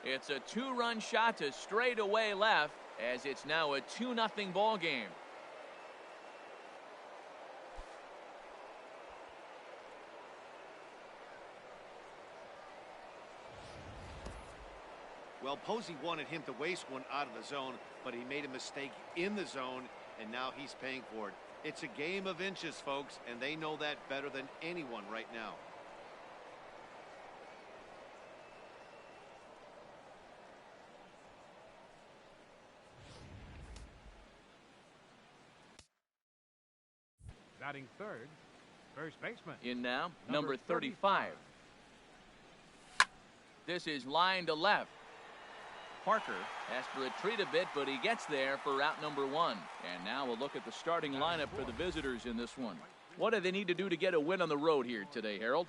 It's a 2-run shot to straightaway left, as it's now a 2-0 ball game. Well, Posey wanted him to waste one out of the zone, but he made a mistake in the zone, and now he's paying for it. It's a game of inches, folks, and they know that better than anyone right now. Batting third, first baseman. In now, number 35. This is line to left. Parker has to retreat a bit, but he gets there for out number 1. And now we'll look at the starting lineup for the visitors in this one. What do they need to do to get a win on the road here today, Harold?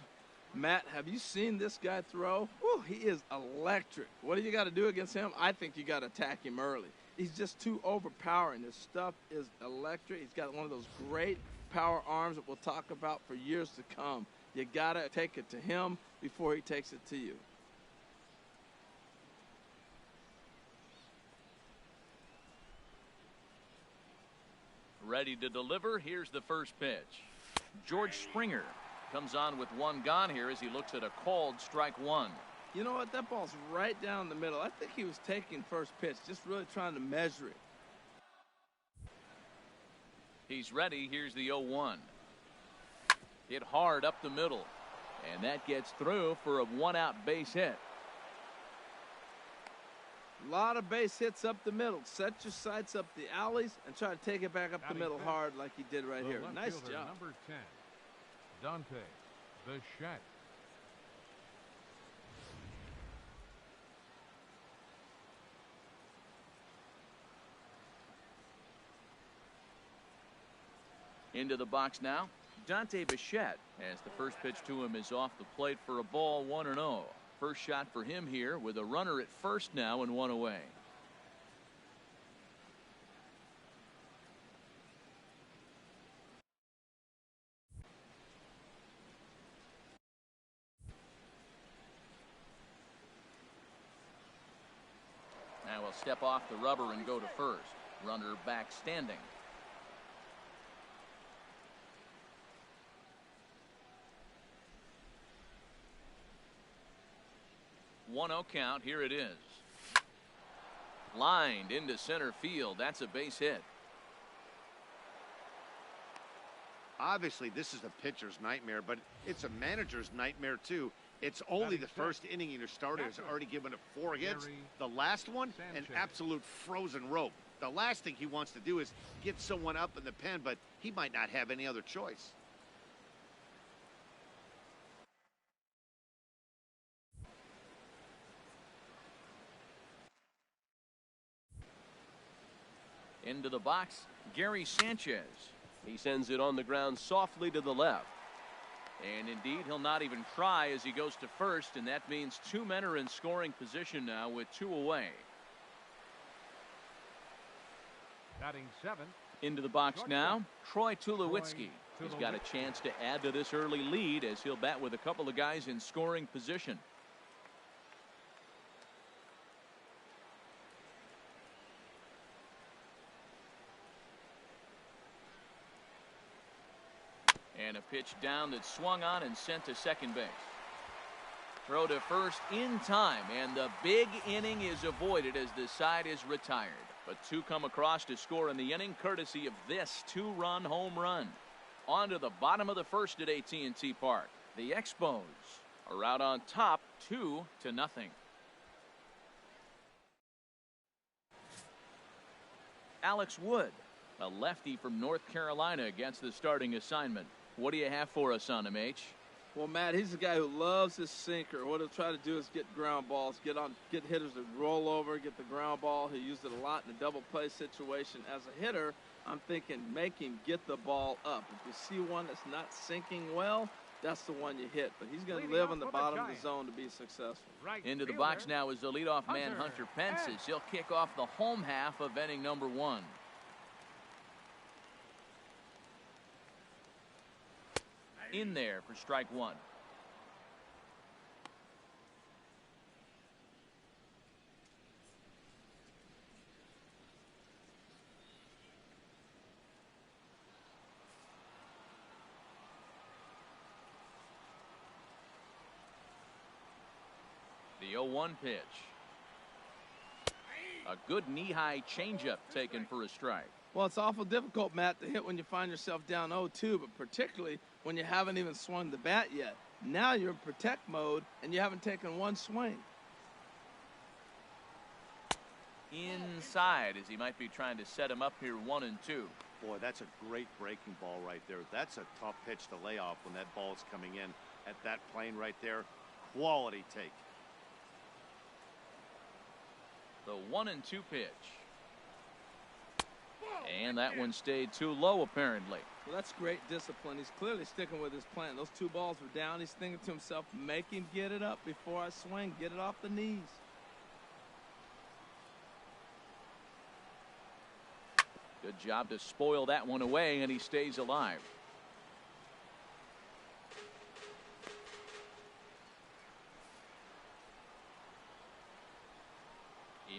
Matt, have you seen this guy throw? Whew, he is electric. What do you got to do against him? I think you got to attack him early. He's just too overpowering. His stuff is electric. He's got one of those great power arms that we'll talk about for years to come. You got to take it to him before he takes it to you. Ready to deliver. Here's the first pitch. George Springer comes on with 1 gone here as he looks at a called strike 1. You know what? That ball's right down the middle. I think he was taking first pitch, just really trying to measure it. He's ready. Here's the 0-1. Hit hard up the middle, and that gets through for a 1-out base hit. A lot of base hits up the middle. Set your sights up the alleys and try to take it back up the middle hard like he did right here. Nice job. Number 10, Dante Bichette. Into the box now, Dante Bichette, as the first pitch to him is off the plate for a ball, 1-0. First shot for him here with a runner at first now and 1 away. Now we'll step off the rubber and go to first. Runner back standing. 1-0 count. Here it is. Lined into center field. That's a base hit. Obviously, this is a pitcher's nightmare, but it's a manager's nightmare, too. It's only the first inning, and your starter has already given up 4 hits. The last one, an absolute frozen rope. The last thing he wants to do is get someone up in the pen, but he might not have any other choice. Into the box, Gary Sanchez. He sends it on the ground softly to the left. And indeed, he'll not even try as he goes to first, and that means 2 men are in scoring position now with 2 away. Batting 7. Into the box now, Troy Tulowitzky. He's got a chance to add to this early lead as he'll bat with a couple of guys in scoring position. And a pitch down that swung on and sent to second base. Throw to first in time, and the big inning is avoided as the side is retired. But 2 come across to score in the inning, courtesy of this 2-run home run. On to the bottom of the first at AT&T Park. The Expos are out on top, 2-0. Alex Wood, a lefty from North Carolina, gets the starting assignment. What do you have for us on him, H? Well, Matt, he's a guy who loves his sinker. What he'll try to do is get ground balls, get hitters to roll over, get the ground ball. He used it a lot in the double play situation. As a hitter, I'm thinking make him get the ball up. If you see one that's not sinking well, that's the one you hit. But he's going to live on the bottom of the zone to be successful. Into the box now is the leadoff man, Hunter Pence, as he'll kick off the home half of inning number 1. In there for strike 1. 0-1 pitch. A good knee-high changeup taken for a strike. Well, it's awful difficult, Matt, to hit when you find yourself down 0-2, but particularly when you haven't even swung the bat yet. Now you're in protect mode, and you haven't taken one swing. Inside, as he might be trying to set him up here 1-2. Boy, that's a great breaking ball right there. That's a tough pitch to lay off when that ball is coming in at that plane right there. Quality take. The 1-2 pitch. And that one stayed too low, apparently. Well, that's great discipline. He's clearly sticking with his plan. Those 2 balls were down. He's thinking to himself, make him get it up before I swing. Get it off the knees. Good job to spoil that one away, and he stays alive.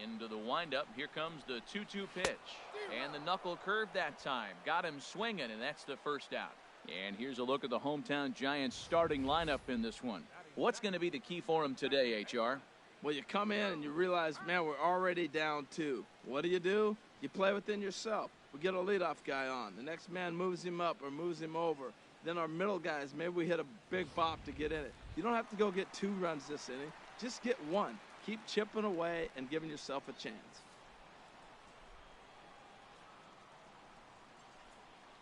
Into the windup. Here comes the 2-2 pitch. And the knuckle curve that time. Got him swinging, and that's the first out. And here's a look at the hometown Giants starting lineup in this one. What's going to be the key for him today, HR? Well, you come in and you realize, man, we're already down 2. What do? You play within yourself. We get a leadoff guy on. The next man moves him up or moves him over. Then our middle guys, maybe we hit a big bop to get in it. You don't have to go get 2 runs this inning. Just get 1. Keep chipping away and giving yourself a chance.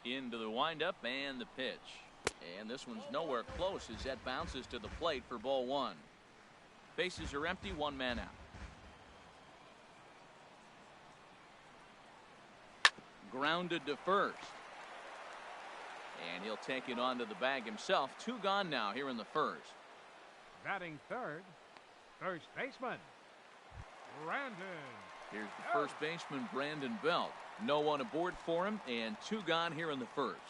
Into the windup and the pitch. And this one's nowhere close as that bounces to the plate for ball 1. Bases are empty, 1 man out. Grounded to first. And he'll take it onto the bag himself. 2 gone now here in the first. Batting third, first baseman, Rendon. Here's the first baseman, Brandon Belt. No one aboard for him, and 2 gone here in the first.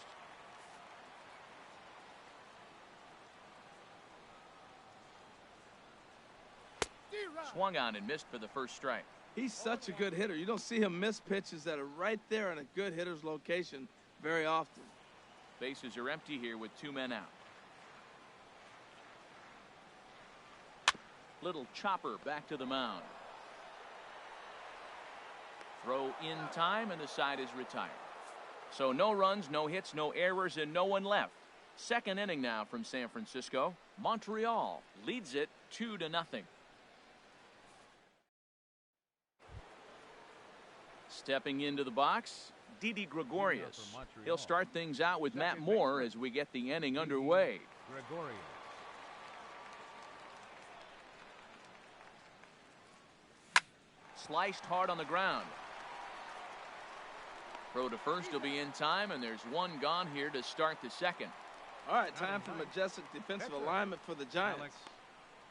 Swung on and missed for the first strike. He's such a good hitter. You don't see him miss pitches that are right there in a good hitter's location very often. Bases are empty here with 2 men out. Little chopper back to the mound. Throw in time, and the side is retired. So no runs, no hits, no errors, and no one left. Second inning now from San Francisco. Montreal leads it 2-0. Stepping into the box, Didi Gregorius. He'll start things out with Matt Moore as we get the inning underway. Gregorius. Sliced hard on the ground. Throw to first will be in time, and there's 1 gone here to start the second. All right, time for majestic defensive alignment for the Giants.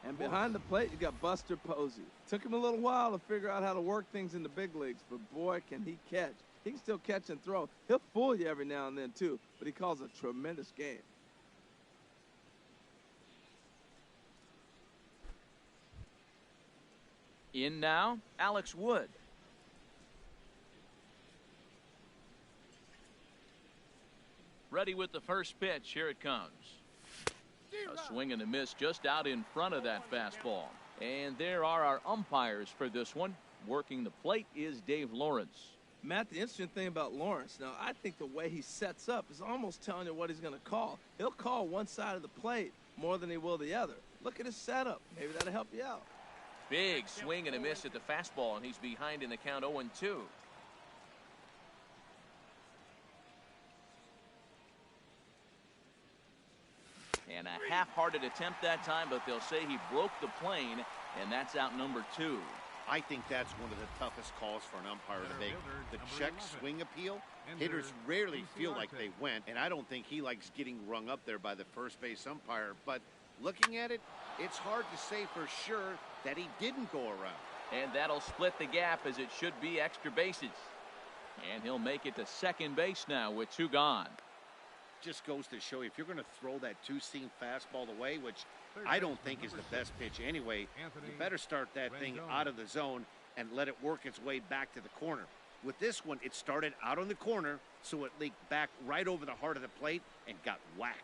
And behind the plate, you got Buster Posey. Took him a little while to figure out how to work things in the big leagues, but boy, can he catch. He can still catch and throw. He'll fool you every now and then, too, but he calls a tremendous game. In now, Alex Wood. Ready with the first pitch. Here it comes. A swing and a miss just out in front of that fastball. And there are our umpires for this one. Working the plate is Dave Lawrence. Matt, the interesting thing about Lawrence, now I think the way he sets up is almost telling you what he's going to call. He'll call one side of the plate more than he will the other. Look at his setup. Maybe that'll help you out. Big swing and a miss at the fastball, and he's behind in the count 0-2. And a half-hearted attempt that time, but they'll say he broke the plane, and that's out number 2. I think that's one of the toughest calls for an umpire to make. The check swing appeal, hitters rarely feel like they went, and I don't think he likes getting rung up there by the first base umpire. But looking at it, it's hard to say for sure that he didn't go around. And that'll split the gap, as it should be extra bases. And he'll make it to second base now with 2 gone. Just goes to show you, if you're going to throw that 2-seam fastball away, which I don't think is the best pitch anyway, you better start that thing out of the zone and let it work its way back to the corner. With this one, it started out on the corner, so it leaked back right over the heart of the plate and got whacked.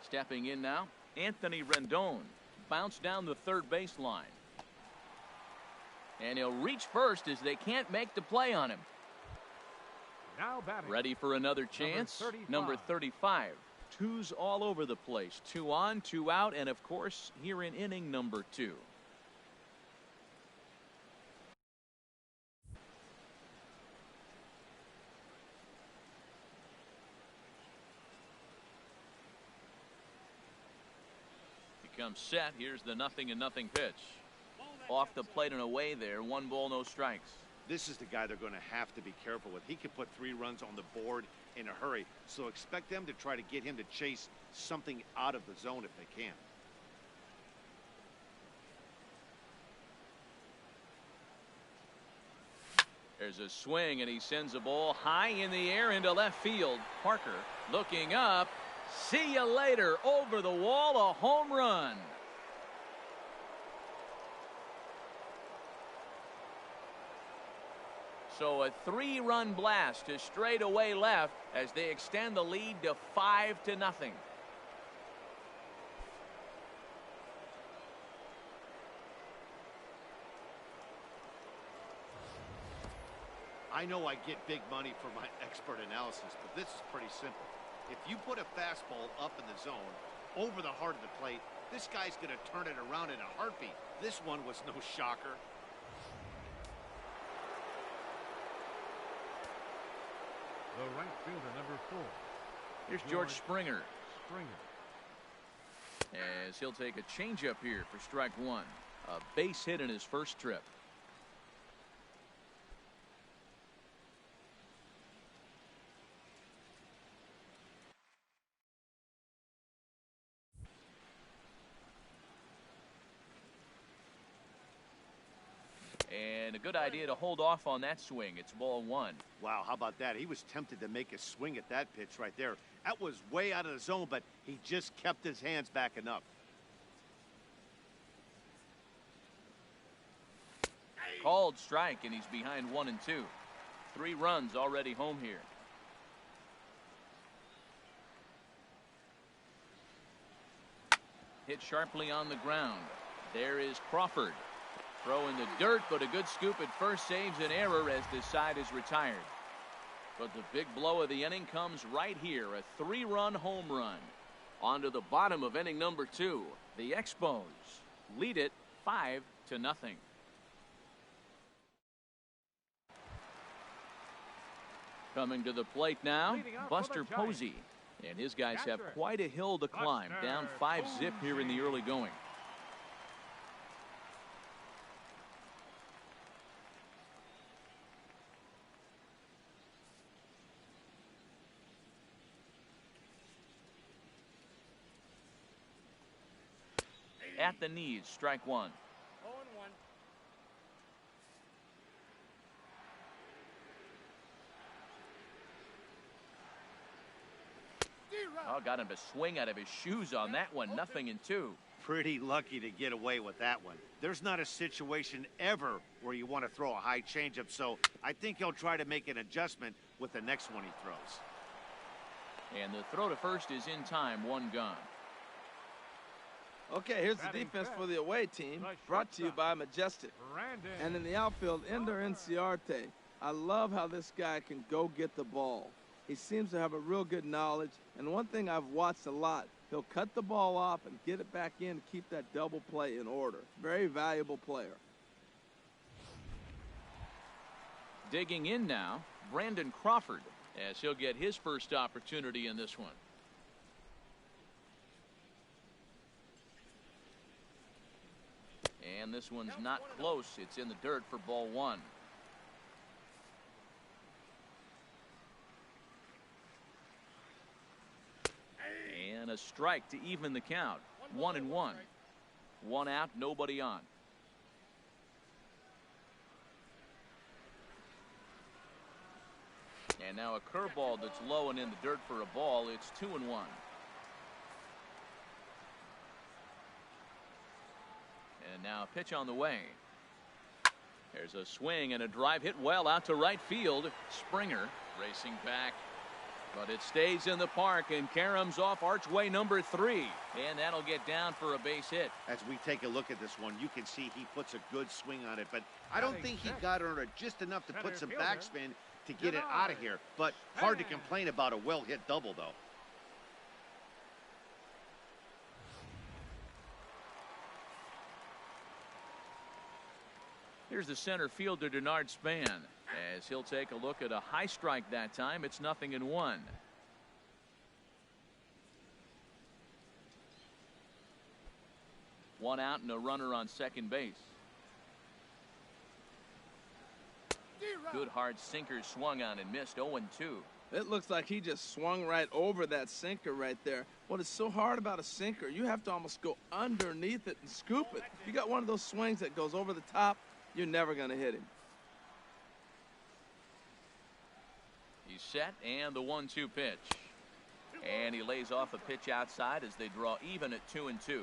Stepping in now, Anthony Rendon. Bounce down the third baseline. And he'll reach first as they can't make the play on him. Now batting. Ready for another chance? Number 35. Twos all over the place. 2 on, 2 out, and of course, here in inning number 2. Becomes set. Here's the 0-0 pitch. Off the plate and away there. 1 ball, no strikes. This is the guy they're going to have to be careful with. He can put 3 runs on the board in a hurry, so expect them to try to get him to chase something out of the zone if they can. There's a swing, and he sends a ball high in the air into left field. Parker looking up. See you later. Over the wall, a home run. So a 3-run blast to straightaway left as they extend the lead to 5-0. I know I get big money for my expert analysis, but this is pretty simple. If you put a fastball up in the zone over the heart of the plate, this guy's going to turn it around in a heartbeat. This one was no shocker. The right fielder, number 4. Here's George Springer. As he'll take a changeup here for strike 1. A base hit in his first trip. And a good idea to hold off on that swing. It's ball 1. Wow, how about that? He was tempted to make a swing at that pitch right there. That was way out of the zone, but he just kept his hands back enough. Called strike, and he's behind 1 and 2. 3 runs already home here. Hit sharply on the ground. There is Crawford. Throw in the dirt, but a good scoop at first saves an error as the side is retired. But the big blow of the inning comes right here. A 3-run home run. On to the bottom of inning number 2. The Expos lead it 5-0. Coming to the plate now, Buster Posey. And his guys have quite a hill to climb. Down 5-0 here in the early going. At the knees, strike 1. 0-1. Oh, got him to swing out of his shoes on that one. 0-2. Pretty lucky to get away with that one. There's not a situation ever where you want to throw a high changeup, so I think he'll try to make an adjustment with the next one he throws. And the throw to first is in time. 1 gone. Okay, here's the defense for the away team, brought to you by Majestic. And in the outfield, Ender Inciarte. I love how this guy can go get the ball. He seems to have a real good knowledge, and one thing I've watched a lot, he'll cut the ball off and get it back in to keep that double play in order. Very valuable player. Digging in now, Brandon Crawford, as he'll get his first opportunity in this one. And this one's not close. It's in the dirt for ball 1. And a strike to even the count. 1-1. 1 out, nobody on. And now a curveball that's low and in the dirt for a ball. It's 2-1. And now a pitch on the way. There's a swing and a drive hit well out to right field. Springer racing back. But it stays in the park and caroms off archway number 3. And that'll get down for a base hit. As we take a look at this one, you can see he puts a good swing on it, but I don't think he got under it just enough to put some backspin to get it out of here. But hard to complain about a well-hit double, though. Here's the center fielder, Denard Span, as he'll take a look at a high strike that time. It's 0-1. One out and a runner on second base. Good hard sinker swung on and missed. 0-2. It looks like he just swung right over that sinker right there. What is so hard about a sinker, you have to almost go underneath it and scoop it. You got one of those swings that goes over the top, you're never going to hit him. He's set, and the 1-2 pitch. And he lays off a pitch outside as they draw even at 2-2.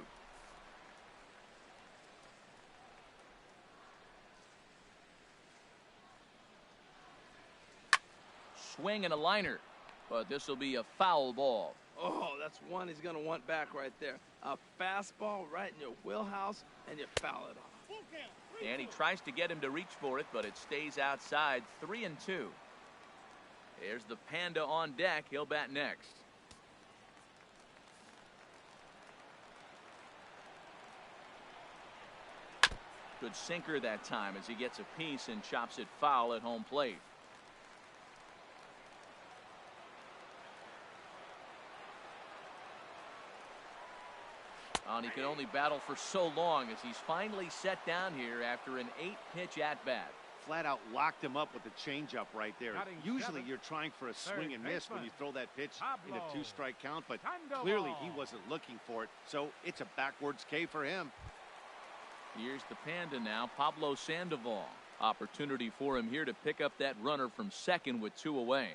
Swing and a liner, but this will be a foul ball. Oh, that's one he's going to want back right there. A fastball right in your wheelhouse, and you foul it off. And he tries to get him to reach for it, but it stays outside. 3-2. There's the Panda on deck. He'll bat next. Good sinker that time as he gets a piece and chops it foul at home plate. And he can only battle for so long as he's finally set down here after an 8-pitch at-bat. Flat out locked him up with the changeup right there. Usually you're trying for a swing and miss when you throw that pitch in a 2-strike count, but clearly he wasn't looking for it, so it's a backwards K for him. Here's the Panda now, Pablo Sandoval. Opportunity for him here to pick up that runner from second with 2 away.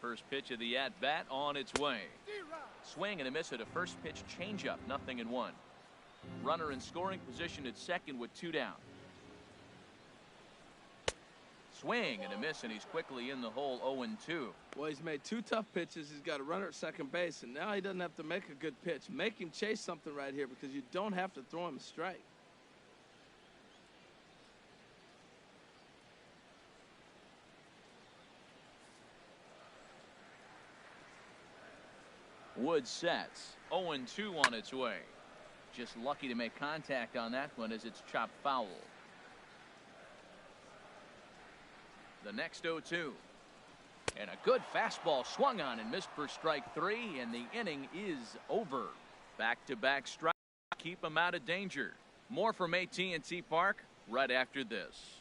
First pitch of the at-bat on its way. Swing and a miss at a first pitch changeup. 0-1. Runner in scoring position at second with 2 down. Swing and a miss, and he's quickly in the hole. 0-2. Well, he's made 2 tough pitches. He's got a runner at second base, and now he doesn't have to make a good pitch. Make him chase something right here because you don't have to throw him a strike. Wood sets. 0-2 on its way. Just lucky to make contact on that one as it's chopped foul. The next 0-2. And a good fastball swung on and missed for strike 3, and the inning is over. Back-to-back strike. Keep him out of danger. More from AT&T Park right after this.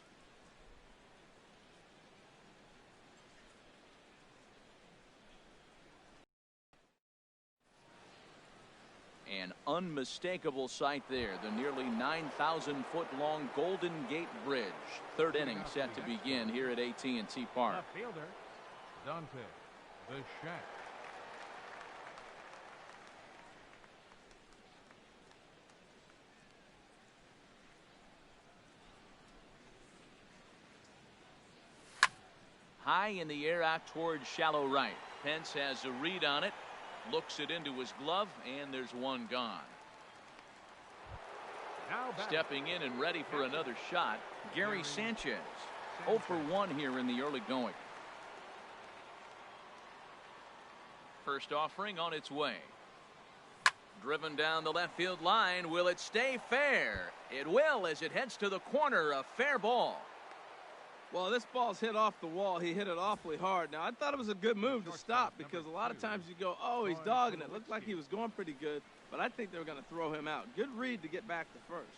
An unmistakable sight there, the nearly 9,000-foot-long Golden Gate Bridge. Third inning set to begin here at AT&T Park. Left fielder, Dante, the Shack. High in the air out towards shallow right. Pence has a read on it. Looks it into his glove, and there's one gone. Stepping in and ready for another shot, Gary Sanchez. 0 for 1 here in the early going. First offering on its way. Driven down the left field line. Will it stay fair? It will as it heads to the corner. A fair ball. Well, this ball's hit off the wall. He hit it awfully hard. Now, I thought it was a good move to stop because a lot of times you go, oh, he's dogging it. Looked like he was going pretty good, but I think they were going to throw him out. Good read to get back to first.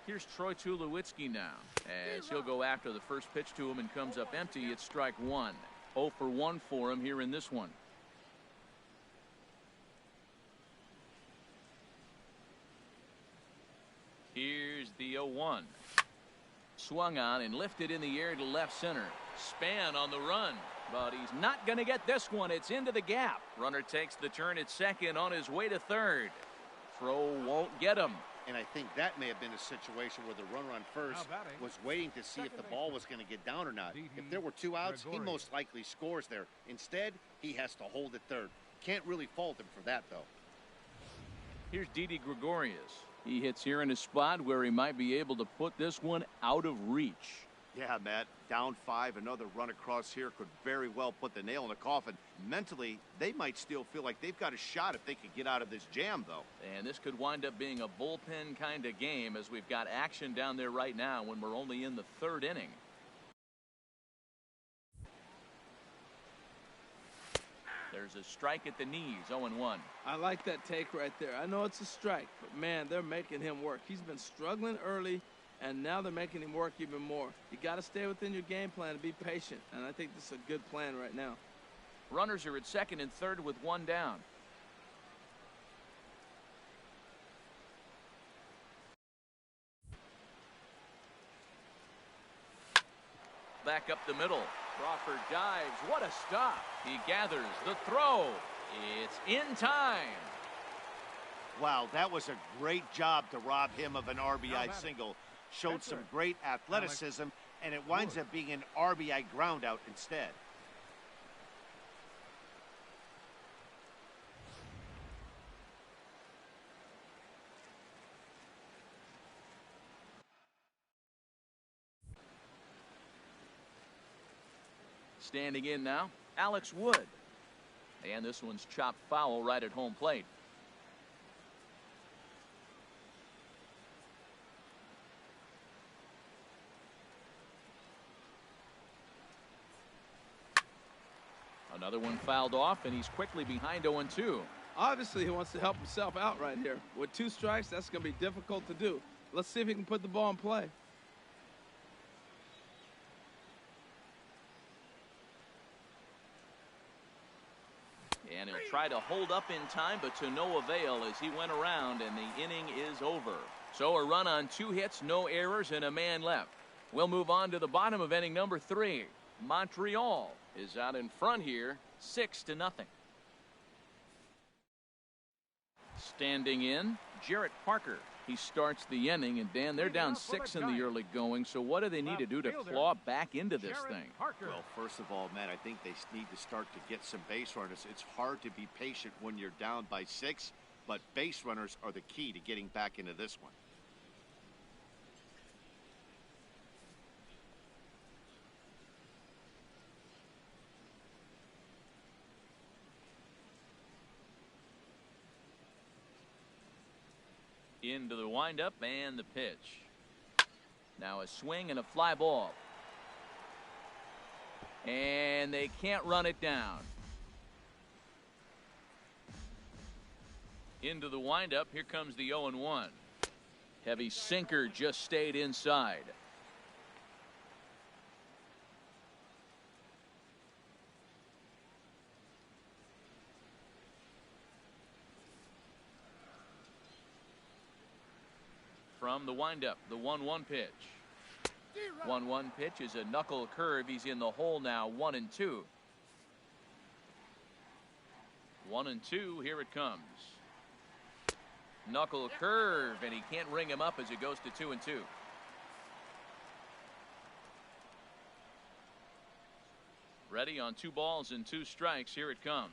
Here's Troy Tulowitzky now, as he'll go after the first pitch to him and comes up empty. It's strike one. 0 for 1 for him here in this one. Here's the 0-1. Swung on and lifted in the air to left center. Span on the run, but he's not going to get this one. It's into the gap. Runner takes the turn at second on his way to third. Throw won't get him. And I think that may have been a situation where the runner on first was waiting to see if the ball was going to get down or not. If there were 2 outs, he most likely scores there. Instead, he has to hold at third. Can't really fault him for that, though. Here's Didi Gregorius. He hits here in a spot where he might be able to put this one out of reach. Yeah, Matt, down 5, another run across here could very well put the nail in the coffin. Mentally, they might still feel like they've got a shot if they could get out of this jam, though. And this could wind up being a bullpen kind of game, as we've got action down there right now when we're only in the 3rd inning. There's a strike at the knees, 0-1. I like that take right there. I know it's a strike, but man, they're making him work. He's been struggling early, and now they're making him work even more. You got to stay within your game plan and be patient, and I think this is a good plan right now. Runners are at second and third with 1 down. Back up the middle. Crawford dives. What a stop. He gathers the throw. It's in time. Wow, that was a great job to rob him of an RBI single. Showed some great athleticism, and it winds up being an RBI groundout instead. Standing in now, Alex Wood. And this one's chopped foul right at home plate. Another one fouled off, and he's quickly behind 0-2. Obviously, he wants to help himself out right here. With 2 strikes, that's going to be difficult to do. Let's see if he can put the ball in play. And he'll try to hold up in time, but to no avail as he went around, and the inning is over. So a run on 2 hits, no errors, and a man left. We'll move on to the bottom of inning number 3. Montreal is out in front here, 6-0. Standing in, Jarrett Parker. He starts the inning, and Dan, they're down 6 in the early going, so what do they need to do to claw back into this thing? Well, first of all, Matt, I think they need to start to get some base runners. It's hard to be patient when you're down by 6, but base runners are the key to getting back into this one. Into the windup and the pitch. Now a swing and a fly ball. And they can't run it down. Into the windup. Here comes the 0-1. Heavy sinker just stayed inside. From the windup, the 1-1 pitch. 1-1 pitch is a knuckle curve. He's in the hole now, 1-2. 1-2, here it comes. Knuckle curve, and he can't ring him up as it goes to 2-2. Ready on 2 balls and 2 strikes. Here it comes.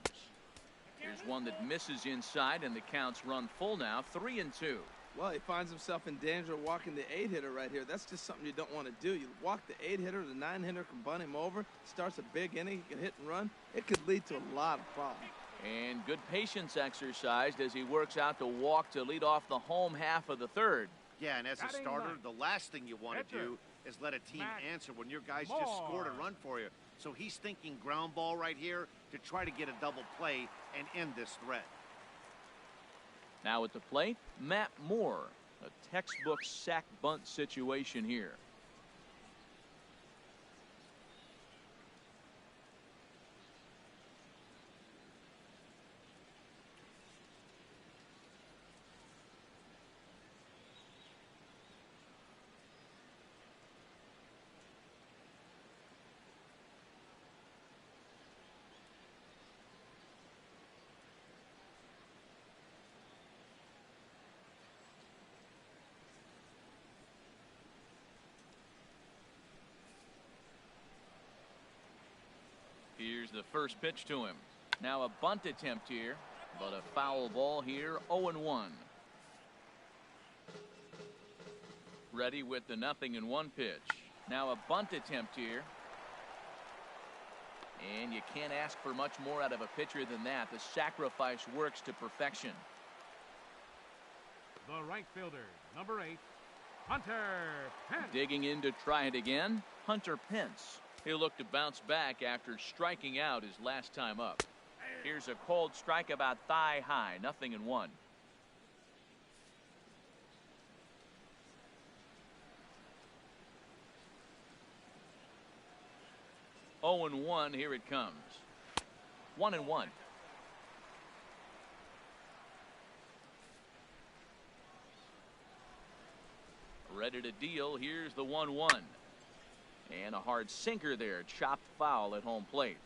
Here's one that misses inside, and the count's run full now, 3-2. Well, he finds himself in danger of walking the 8-hitter right here. That's just something you don't want to do. You walk the 8-hitter, the 9-hitter can bunt him over, starts a big inning, he can hit and run. It could lead to a lot of problems. And good patience exercised as he works out to walk to lead off the home half of the 3rd. Yeah, and as a starter, the last thing you want to do is let a team answer when your guys just scored a run for you. So he's thinking ground ball right here to try to get a double play and end this threat. Now at the plate, Matt Moore. A textbook sack bunt situation here. Here's the first pitch to him. Now a bunt attempt here, but a foul ball here, 0-1. Ready with the 0-1 pitch. Now a bunt attempt here. And you can't ask for much more out of a pitcher than that. The sacrifice works to perfection. The right fielder, number 8, Hunter Pence. Digging in to try it again, Hunter Pence. He'll look to bounce back after striking out his last time up. Here's a cold strike about thigh high, 0-1. Oh and 1, here it comes. 1-1. Ready to deal. Here's the 1-1. And a hard sinker there, chopped foul at home plate.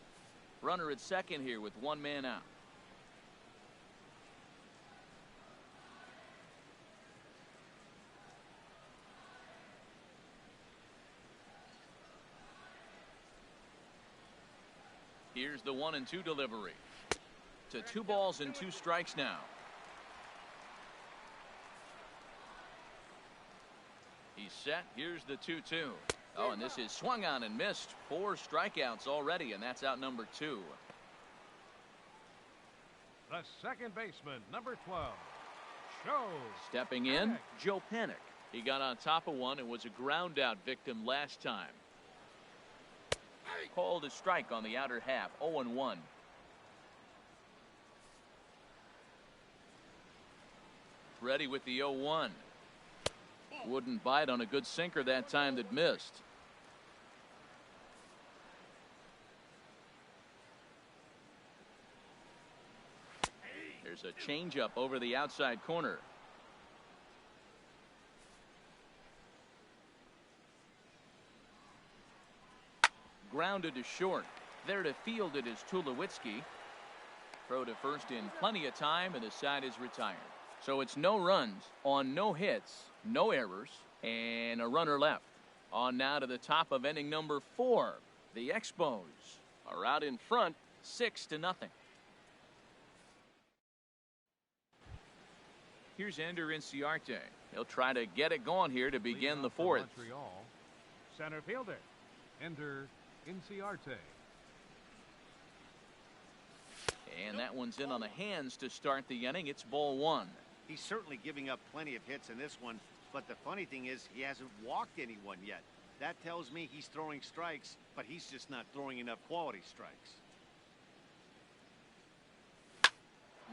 Runner at second here with one man out. Here's the 1-2 delivery. To 2 balls and 2 strikes now. He's set. Here's the 2-2. Oh, and this is swung on and missed. 4 strikeouts already, and that's out number 2. The second baseman, number 12, Joe. Stepping in, Joe Panic. He got on top of one and was a ground out victim last time. Called a strike on the outer half, 0-1. Ready with the 0-1. Wouldn't bite on a good sinker that time that missed. There's a changeup over the outside corner. Grounded to short. There to field it is Tulowitzky. Throw to first in plenty of time, and the side is retired. So it's no runs on no hits, no errors, and a runner left. On now to the top of inning number 4. The Expos are out in front, 6-0. Here's Ender Inciarte. He'll try to get it going here to begin the 4th. Montreal, center fielder, Ender Inciarte. And that one's in on the hands to start the inning. It's ball 1. He's certainly giving up plenty of hits in this one, but the funny thing is he hasn't walked anyone yet. That tells me he's throwing strikes, but he's just not throwing enough quality strikes.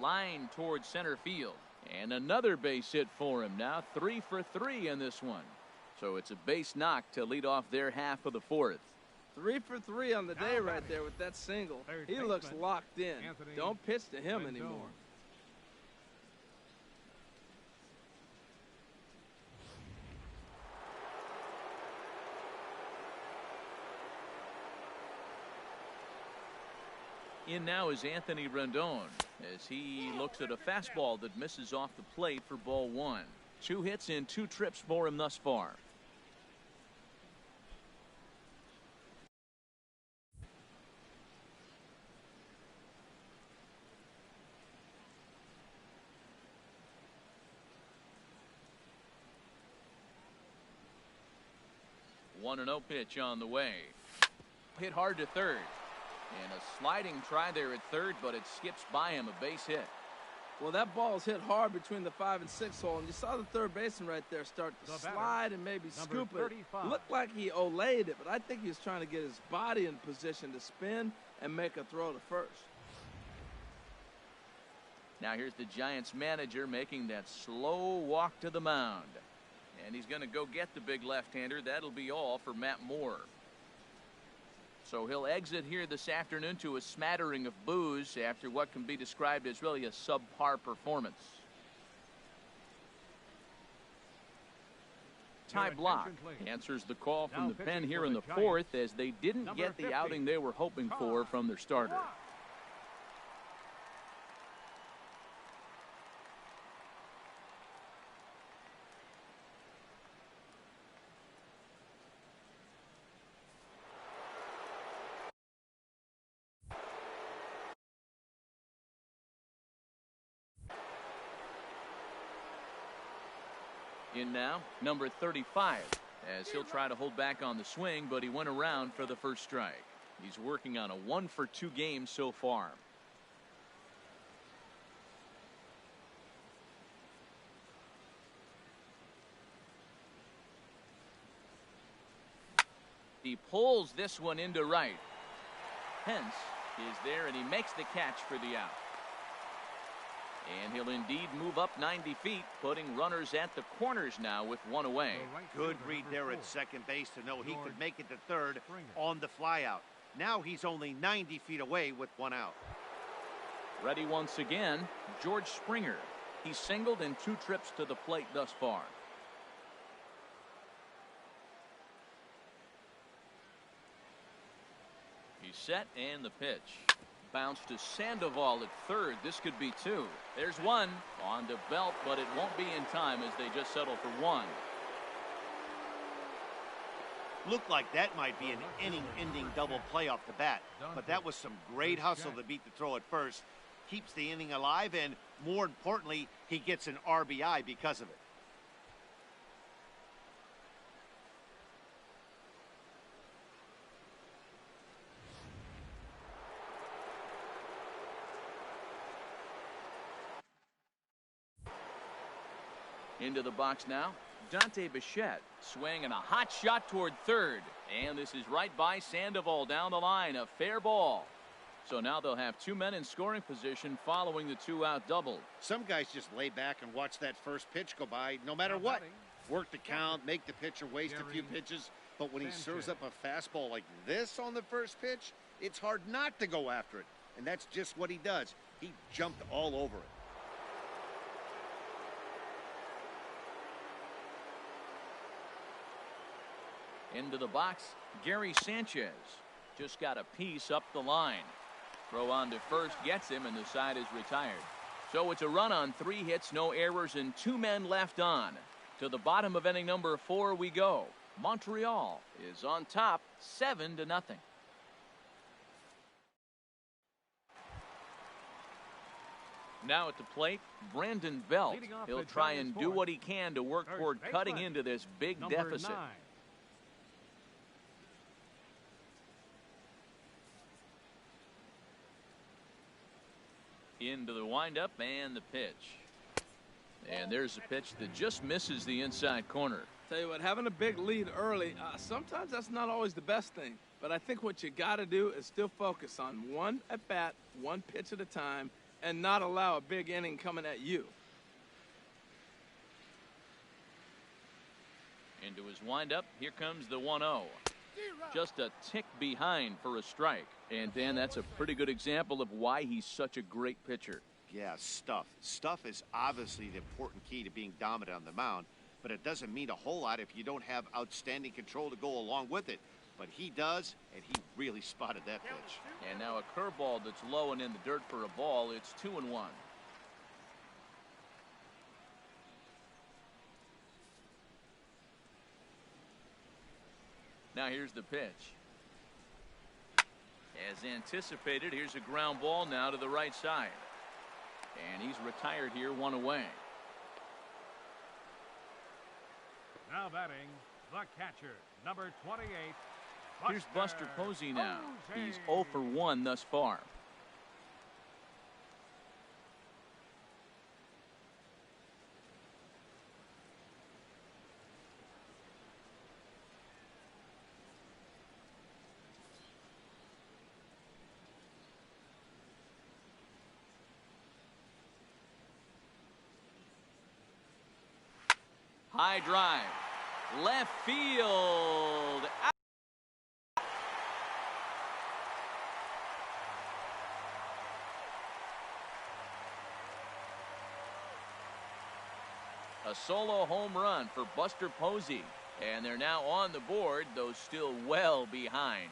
Line towards center field. And another base hit for him now. 3 for 3 in this one. So it's a base knock to lead off their half of the 4th. 3 for 3 on the day right there with that single. He looks locked in. Don't pitch to him anymore. In now is Anthony Rendon as he looks at a fastball that misses off the plate for ball 1. 2 hits and 2 trips for him thus far. One and 0 pitch on the way. Hit hard to third. And a sliding try there at third, but it skips by him, a base hit. Well, that ball's hit hard between the 5 and 6 hole, and you saw the third baseman right there start to slide and maybe scoop it. Looked like he olayed it, but I think he was trying to get his body in position to spin and make a throw to first. Now here's the Giants manager making that slow walk to the mound. And he's going to go get the big left-hander. That'll be all for Matt Moore. So he'll exit here this afternoon to a smattering of boos after what can be described as really a subpar performance. Ty Block answers the call from the pen here in the fourth as they didn't get the outing they were hoping for from their starter. In now, number 35, as he'll try to hold back on the swing, but he went around for the first strike. He's working on a 1-for-2 game so far. He pulls this one into right. Pence is there, and he makes the catch for the out. And he'll indeed move up 90 feet, putting runners at the corners now with one away. Good read there at second base to know he could make it to third on the flyout. Now he's only 90 feet away with one out. Ready once again, George Springer. He's singled in 2 trips to the plate thus far. He's set, and the pitch. Bounce to Sandoval at third. This could be 2. There's 1 on to Belt, but it won't be in time as they just settle for 1. Looked like that might be an inning-ending double play off the bat, but that was some great hustle to beat the throw at first. Keeps the inning alive, and more importantly, he gets an RBI because of it. Into the box now, Dante Bichette. Swing and a hot shot toward third. And this is right by Sandoval down the line. A fair ball. So now they'll have 2 men in scoring position following the 2-out double. Some guys just lay back and watch that first pitch go by no matter what. Work the count, make the pitcher waste a few pitches. But when he serves up a fastball like this on the first pitch, it's hard not to go after it. And that's just what he does. He jumped all over it. Into the box, Gary Sanchez. Just got a piece up the line. Throw on to first gets him, and the side is retired. So it's a run on 3 hits, no errors, and 2 men left on. To the bottom of inning number 4 we go. Montreal is on top, 7-0. Now at the plate, Brandon Belt. He'll try and do what he can to work toward cutting into this big deficit. 9. Into the windup and the pitch. And there's a pitch that just misses the inside corner. Tell you what, having a big lead early, sometimes that's not always the best thing. But I think what you got to do is still focus on 1 at bat, 1 pitch at a time, and not allow a big inning coming at you. Into his windup, here comes the 1-0. Just a tick behind for a strike. And Dan, that's a pretty good example of why he's such a great pitcher. Yeah, stuff. Stuff is obviously the important key to being dominant on the mound, but it doesn't mean a whole lot if you don't have outstanding control to go along with it. But he does, and he really spotted that pitch. And now a curveball that's low and in the dirt for a ball. It's 2-1. Now here's the pitch. As anticipated, here's a ground ball now to the right side. And he's retired here, 1 away. Now batting, the catcher, number 28. Here's Buster Posey now. He's 0 for 1 thus far. High drive. Left field. Out. A solo home run for Buster Posey. And they're now on the board, though still well behind.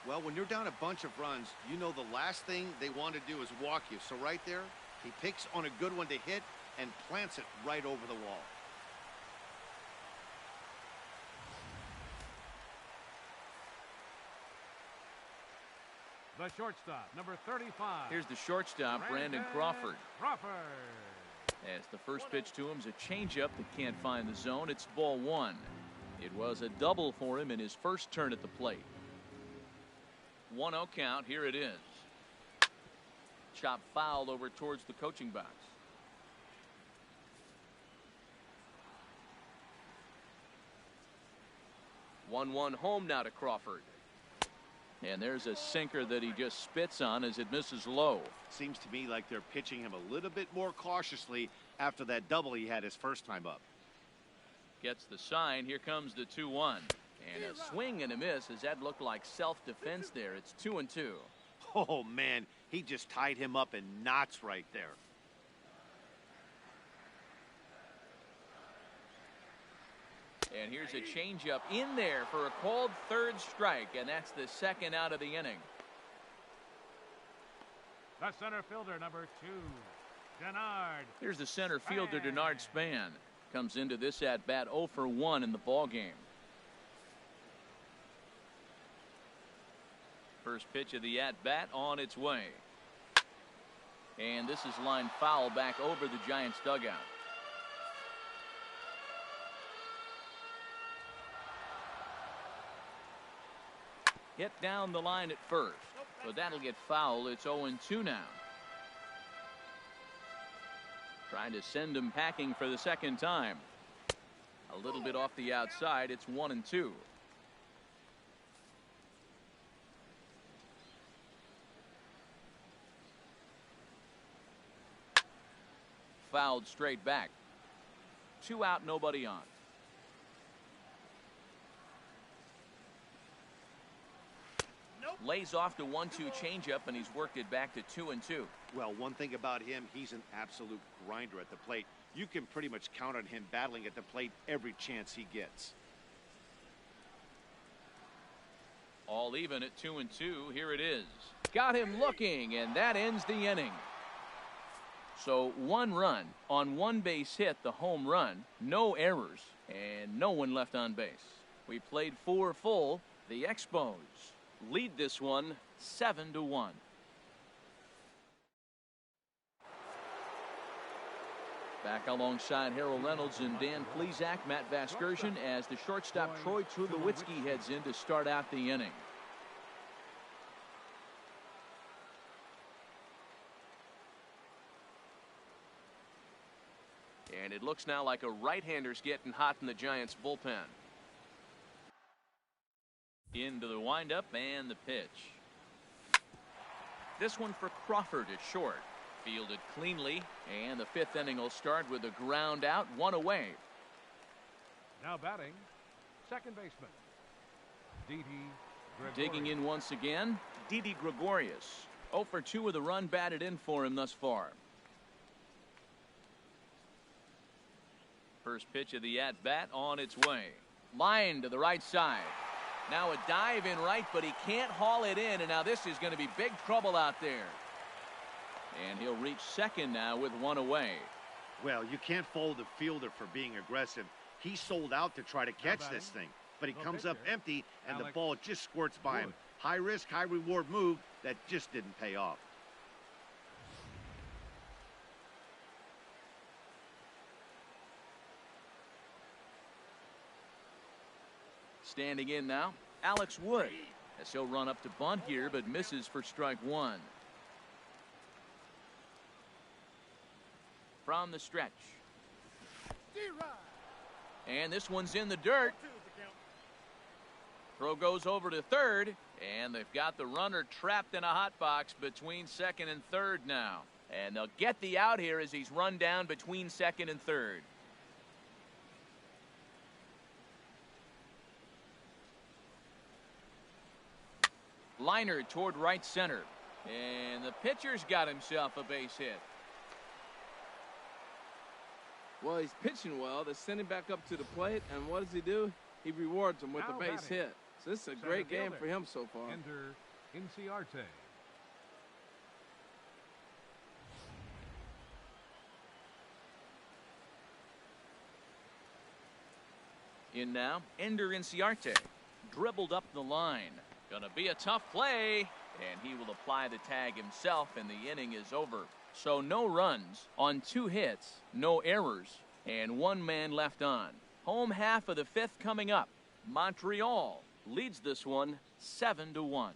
Well, when you're down a bunch of runs, you know the last thing they want to do is walk you. So right there, he picks on a good one to hit and plants it right over the wall. The shortstop, number 35. Here's the shortstop, Brandon Crawford. Crawford. As the first pitch to him is a changeup that can't find the zone. It's ball one. It was a double for him in his first turn at the plate. 1-0 count. Here it is. Chop foul over towards the coaching box. 1-1 home now to Crawford. And there's a sinker that he just spits on as it misses low. Seems to me like they're pitching him a little bit more cautiously after that double he had his first time up. Gets the sign. Here comes the 2-1. And a swing and a miss as that looked like self-defense there. It's 2-2. Oh, man, he just tied him up in knots right there. And here's a changeup in there for a called third strike, and that's the second out of the inning. The center fielder, number 2, Denard. Here's the center fielder, Denard Span. Comes into this at-bat 0 for 1 in the ball game. First pitch of the at-bat on its way. And this is lined foul back over the Giants dugout. Hit down the line at first, but that'll get foul. It's 0-2 now. Trying to send him packing for the second time. A little bit off the outside. It's 1-2. Fouled straight back. 2 out, nobody on. Lays off to 1-2 changeup, and he's worked it back to 2-2. Well, one thing about him, he's an absolute grinder at the plate. You can pretty much count on him battling at the plate every chance he gets. All even at 2-2. Here it is. Got him looking, and that ends the inning. So 1 run on 1 base hit, the home run, no errors, and no one left on base. We played 4 full. The Expos lead this one 7-1. Back alongside Harold Reynolds and Dan Plesac, Matt Vasgersian, as the shortstop Troy Tulowitzky heads in to start out the inning. And it looks now like a right-hander's getting hot in the Giants bullpen. Into the windup and the pitch. This one for Crawford is short. Fielded cleanly, and the 5th inning will start with a ground out, 1 away. Now batting, second baseman, Didi Gregorius. Digging in once again, Didi Gregorius. 0 for 2 with a run batted in for him thus far. First pitch of the at-bat on its way. Line to the right side. Now a dive in right, but he can't haul it in, and now this is going to be big trouble out there. And he'll reach second now with 1 away. Well, you can't fault the fielder for being aggressive. He sold out to try to catch this thing, but he comes up empty, and the ball just squirts by him. High risk, high reward move that just didn't pay off. Standing in now, Alex Wood, as he'll run up to bunt here, but misses for strike 1. From the stretch. And this one's in the dirt. Throw goes over to third, and they've got the runner trapped in a hot box between second and third now. And they'll get the out here as he's run down between second and third. Liner toward right center. And the pitcher's got himself a base hit. Well, he's pitching well. They send him back up to the plate, and what does he do? He rewards him with a base hit. So this is a great game for him so far. Enter Inciarte. In now, Ender Inciarte. Dribbled up the line. Gonna be a tough play, and he will apply the tag himself, and the inning is over. So no runs on 2 hits, no errors, and 1 man left on. Home half of the 5th coming up. Montreal leads this one 7-1.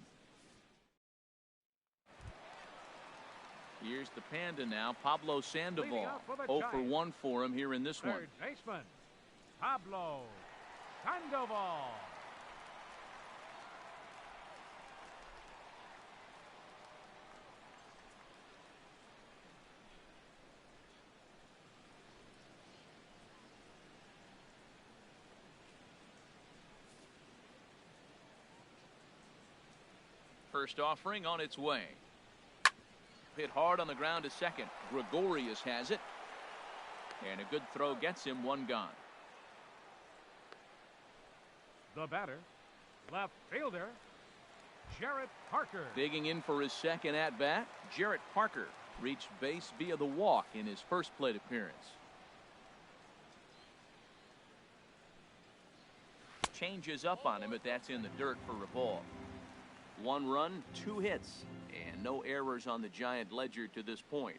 Here's the Panda now, Pablo Sandoval. 0 for 1 for him here in this one. Third baseman, Pablo Sandoval. First offering on its way. Hit hard on the ground to second. Gregorius has it. And a good throw gets him 1 gone. The batter, left fielder, Jarrett Parker. Digging in for his second at-bat, Jarrett Parker reached base via the walk in his first plate appearance. Changes up on him, but that's in the dirt for a ball. 1 run, 2 hits, and no errors on the Giant ledger to this point.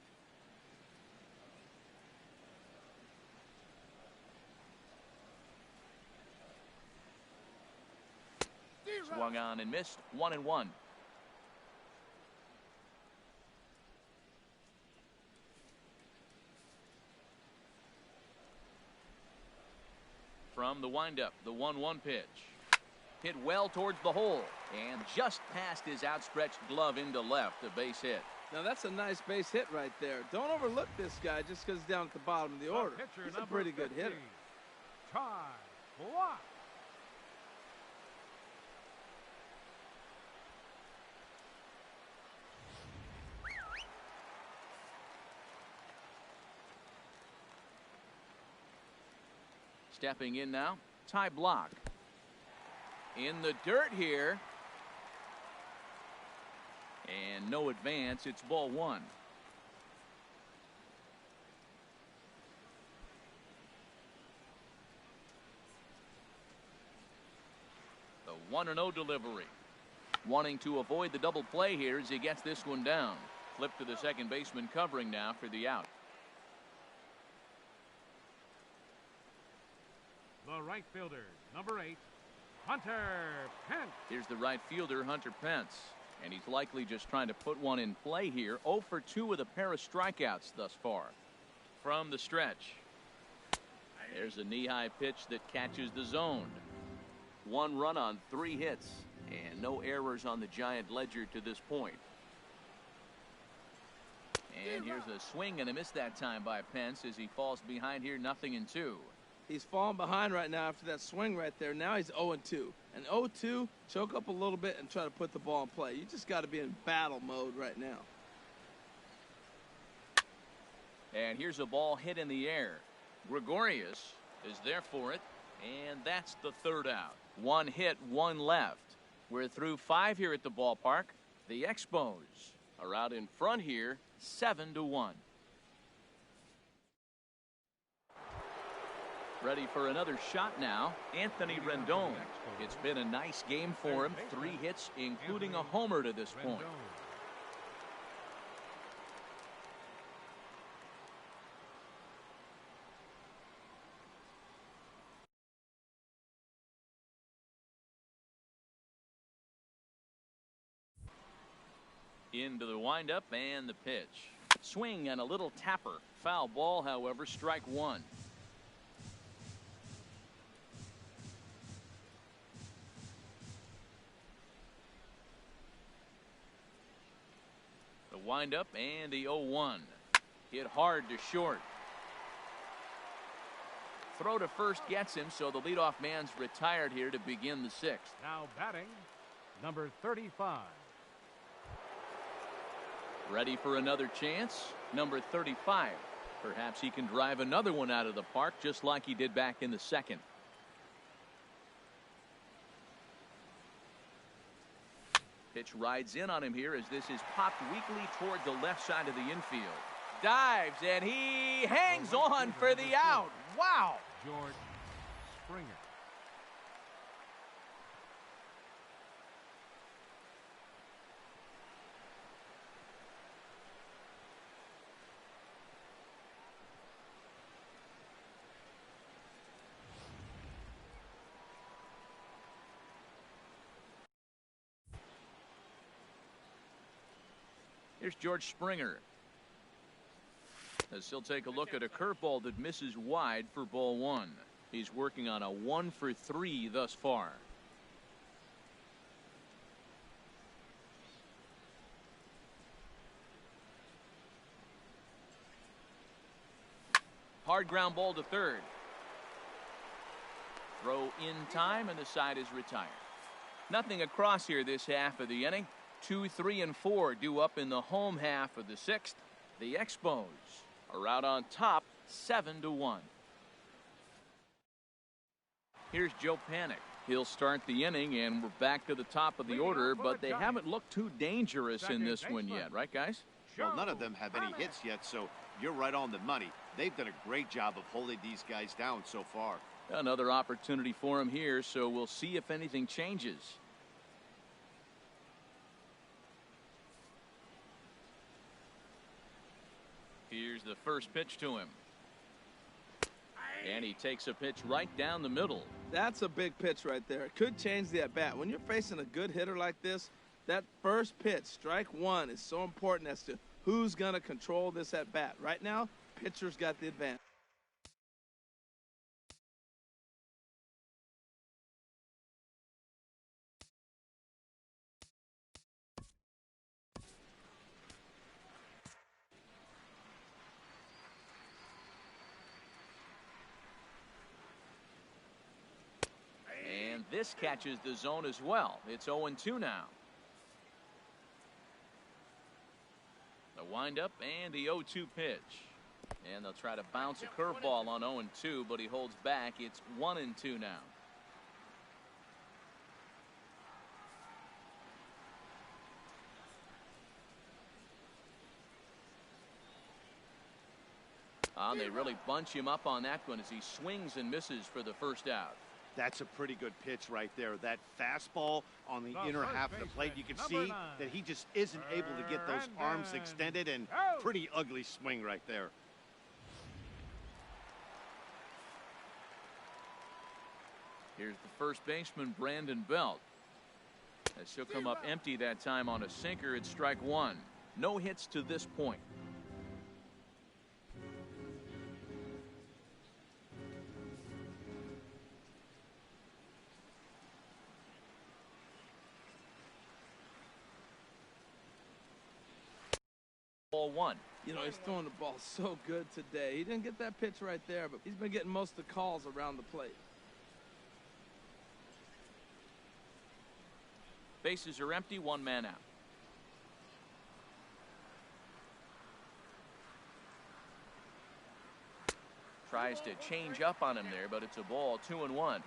Swung on and missed. 1-1. From the windup, the 1-1 pitch. Hit well towards the hole and just past his outstretched glove into left, a base hit. Now that's a nice base hit right there. Don't overlook this guy just because he's down at the bottom of the order. He's a pretty good hitter. Ty Blach. Stepping in now, Ty Blach. In the dirt here. And no advance. It's ball 1. The 1-0 delivery. Wanting to avoid the double play here as he gets this one down. Flip to the second baseman covering now for the out. The right fielder, number 8, Hunter Pence. Here's the right fielder, Hunter Pence. And he's likely just trying to put one in play here. 0 for 2 with a pair of strikeouts thus far. From the stretch. There's a knee-high pitch that catches the zone. 1 run on 3 hits. And no errors on the Giant ledger to this point. And here's a swing and a miss that time by Pence as he falls behind here, 0-2. He's falling behind right now after that swing right there. Now he's 0-2. And 0-2, choke up a little bit and try to put the ball in play. You just got to be in battle mode right now. And here's a ball hit in the air. Gregorius is there for it. And that's the 3rd out. 1 hit, 1 left. We're through 5 here at the ballpark. The Expos are out in front here, 7-1. Ready for another shot now, Anthony Rendon. It's been a nice game for him. 3 hits, including a homer to this point. Into the windup and the pitch. Swing and a little tapper. Foul ball, however, strike 1. wind up and the 0-1. Hit hard to short. Throw to first gets him, so the leadoff man's retired here to begin the sixth. Now batting, number 35. Ready for another chance, number 35. Perhaps he can drive another one out of the park just like he did back in the second. Pitch rides in on him here as this is popped weakly toward the left side of the infield. Dives, and he hangs on for the out. Wow. George Springer. Here's George Springer, as he'll take a look at a curveball that misses wide for ball one. He's working on a 1-for-3 thus far. Hard ground ball to third. Throw in time, and the side is retired. Nothing across here this half of the inning. 2, 3, and 4 due up in the home half of the sixth. The Expos are out on top 7-1. Here's Joe Panik. He'll start the inning, and we're back to the top of the order, but they haven't looked too dangerous in this one yet, right, guys? Well, none of them have any hits yet, so you're right on the money. They've done a great job of holding these guys down so far. Another opportunity for him here, so we'll see if anything changes. Here's the first pitch to him. And he takes a pitch right down the middle. That's a big pitch right there. It could change the at-bat. When you're facing a good hitter like this, that first pitch, strike one, is so important as to who's going to control this at-bat. Right now, pitcher's got the advantage. This catches the zone as well. It's 0-2 now. The windup and the 0-2 pitch. And they'll try to bounce a curveball on 0-2, but he holds back. It's 1-2 now. They really bunch him up on that one as he swings and misses for the first out. That's a pretty good pitch right there. That fastball on the inner half of the plate. You can see that he just isn't able to get those arms extended, and pretty ugly swing right there. Here's the first baseman, Brandon Belt. As he'll come up empty that time on a sinker, it's strike one. No hits to this point. Ball one. You know, he's throwing the ball so good today. He didn't get that pitch right there, but he's been getting most of the calls around the plate. Bases are empty, one man out. Tries to change up on him there, but it's a ball, 2-1.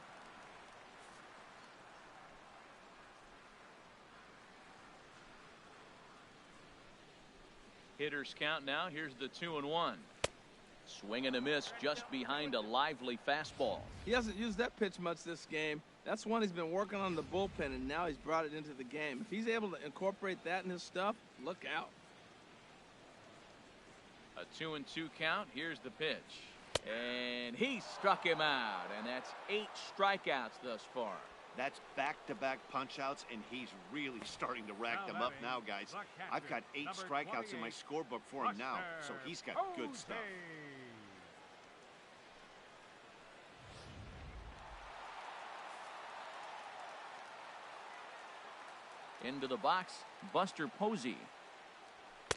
Hitters count now. Here's the 2-1. Swing and a miss just behind a lively fastball. He hasn't used that pitch much this game. That's one he's been working on the bullpen, and now he's brought it into the game. If he's able to incorporate that in his stuff, look out. A 2-2 count. Here's the pitch. And he struck him out, and that's 8 strikeouts thus far. That's back-to-back punch-outs, and he's really starting to rack them up now, guys. I've got 8 strikeouts in my scorebook for him now, so he's got good stuff. Into the box, Buster Posey.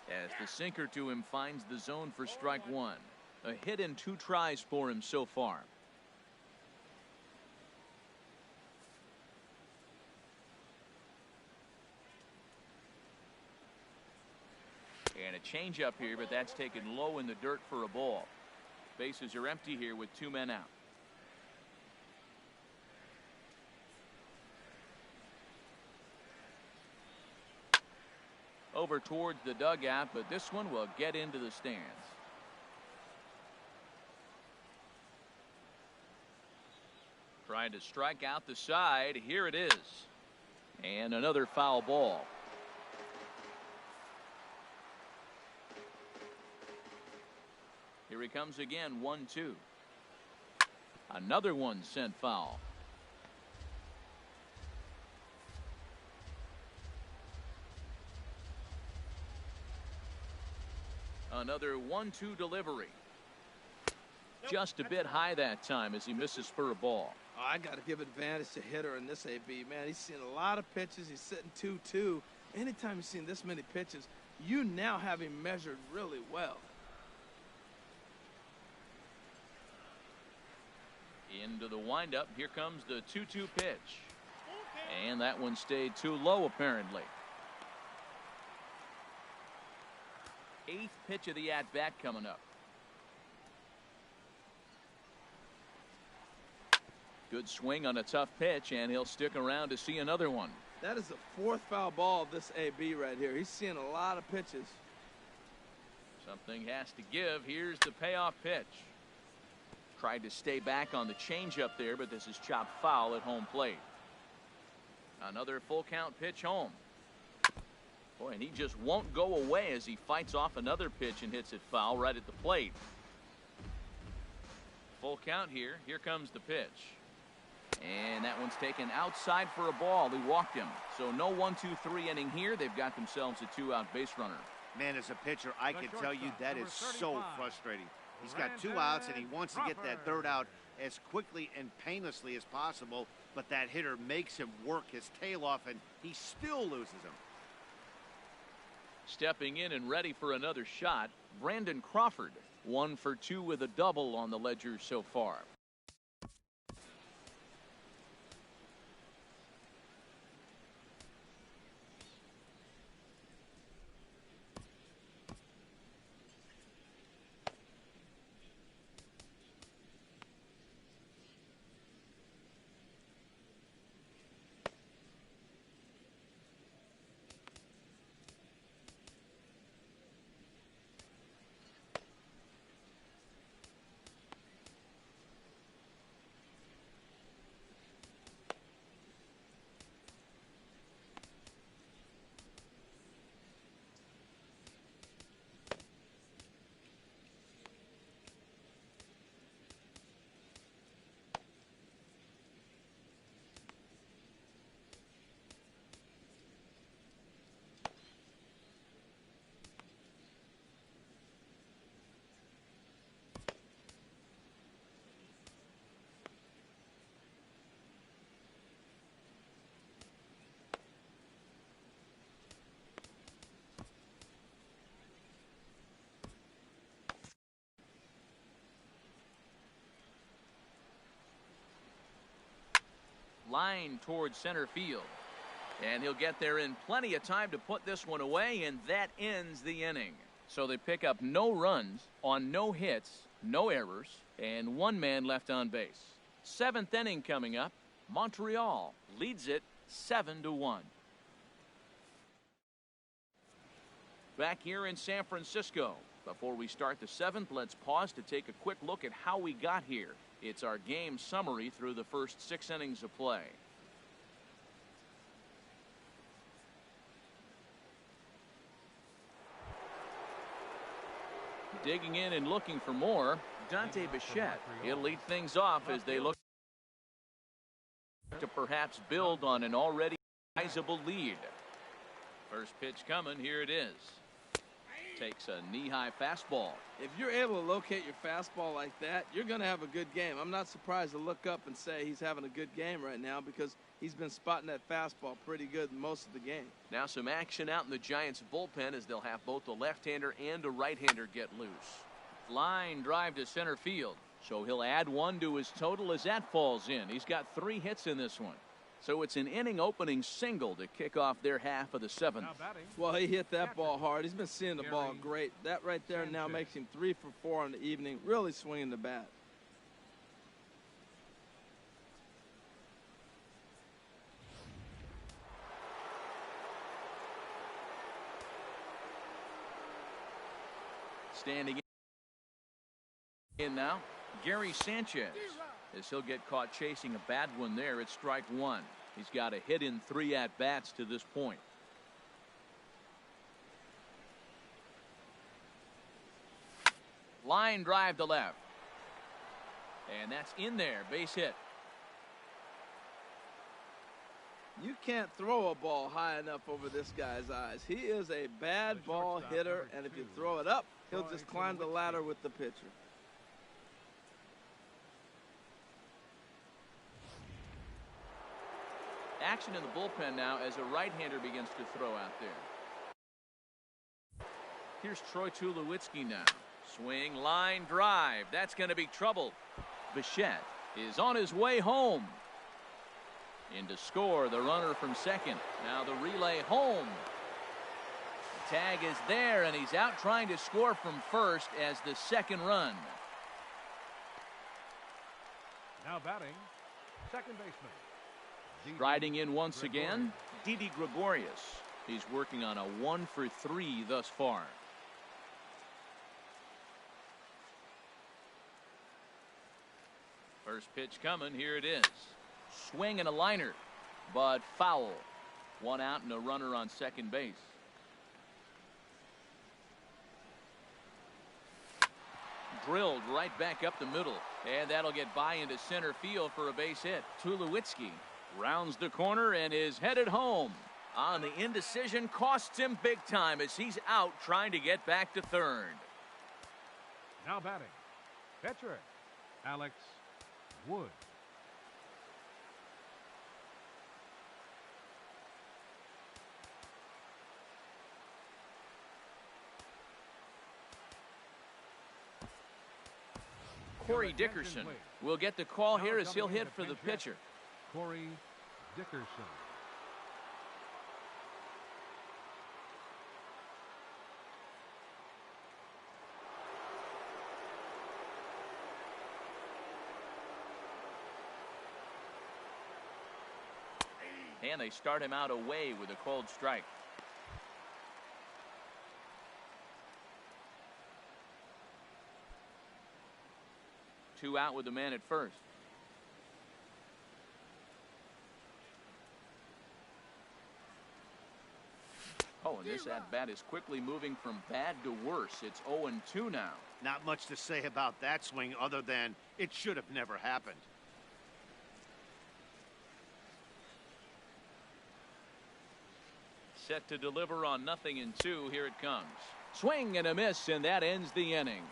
As the sinker to him finds the zone for strike one. A hit in 2 tries for him so far. And a changeup here, but that's taken low in the dirt for a ball. Bases are empty here with 2 men out. Over towards the dugout, but this one will get into the stands. Trying to strike out the side. Here it is. And another foul ball. Here he comes again, 1-2. Another one sent foul. Another 1-2 delivery. Just a bit high that time as he misses for a ball. Oh, I got to give advantage to hitter in this AB. Man, he's seen a lot of pitches. He's sitting 2-2. Anytime you've seen this many pitches, you now have him measured really well. Into the windup. Here comes the 2-2 pitch. And that one stayed too low, apparently. 8th pitch of the at-bat coming up. Good swing on a tough pitch, and he'll stick around to see another one. That is the 4th foul ball of this AB right here. He's seeing a lot of pitches. Something has to give. Here's the payoff pitch. Tried to stay back on the changeup there, but this is chopped foul at home plate. Another full count pitch home. Boy, and he just won't go away as he fights off another pitch and hits it foul right at the plate. Full count here. Here comes the pitch. And that one's taken outside for a ball. He walked him. So no 1-2-3 inning here. They've got themselves a 2-out base runner. Man, as a pitcher, I can tell you that is so frustrating. He's got 2 outs, and he wants to get that 3rd out as quickly and painlessly as possible, but that hitter makes him work his tail off, and he still loses him. Stepping in and ready for another shot, Brandon Crawford. 1 for 2 with a double on the ledger so far. Line towards center field. And he'll get there in plenty of time to put this one away, and that ends the inning. So they pick up no runs on no hits, no errors, and 1 man left on base. 7th inning coming up. Montreal leads it 7-1. Back here in San Francisco. Before we start the 7th, let's pause to take a quick look at how we got here. It's our game summary through the first 6 innings of play. Digging in and looking for more, Dante Bichette. He'll lead things off as they look to perhaps build on an already sizable lead. First pitch coming. Here it is. Takes a knee-high fastball. If you're able to locate your fastball like that, you're going to have a good game. I'm not surprised to look up and say he's having a good game right now because he's been spotting that fastball pretty good most of the game. Now some action out in the Giants bullpen as they'll have both a left-hander and a right-hander get loose. Line drive to center field. So he'll add one to his total as that falls in. He's got 3 hits in this one. So it's an inning-opening single to kick off their half of the 7th. Well, he hit that ball hard. He's been seeing the ball great. That right there now makes him 3 for 4 on the evening, really swinging the bat. Standing in now, Gary Sanchez. As he'll get caught chasing a bad one there, it's strike 1. He's got a hit in 3 at-bats to this point. Line drive to left. And that's in there, base hit. You can't throw a ball high enough over this guy's eyes. He is a bad ball hitter, and if you throw it up, he'll just climb the ladder with the pitcher. Action in the bullpen now as a right-hander begins to throw out there. Here's Troy Tulowitzky now. Swing, line, drive. That's going to be trouble. Bichette is on his way home. In to score, the runner from second. Now the relay home. The tag is there, and he's out trying to score from first as the second run. Now batting, second baseman. Striding in once again, Didi Gregorius. He's working on a 1 for 3 thus far. First pitch coming, here it is. Swing and a liner, but foul. 1 out and a runner on second base. Drilled right back up the middle, and that'll get by into center field for a base hit. Tulowitzky rounds the corner and is headed home. On the indecision costs him big time as he's out trying to get back to third. Now batting, pitcher, Alex Wood. Corey Dickerson will get the call here as he'll hit for the pitcher. Corey Dickerson. And they start him out away with a cold strike. Two out with the man at first. Oh, and this at-bat is quickly moving from bad to worse. It's 0-2 now. Not much to say about that swing other than it should have never happened. Set to deliver on 0-2. Here it comes. Swing and a miss, and that ends the inning.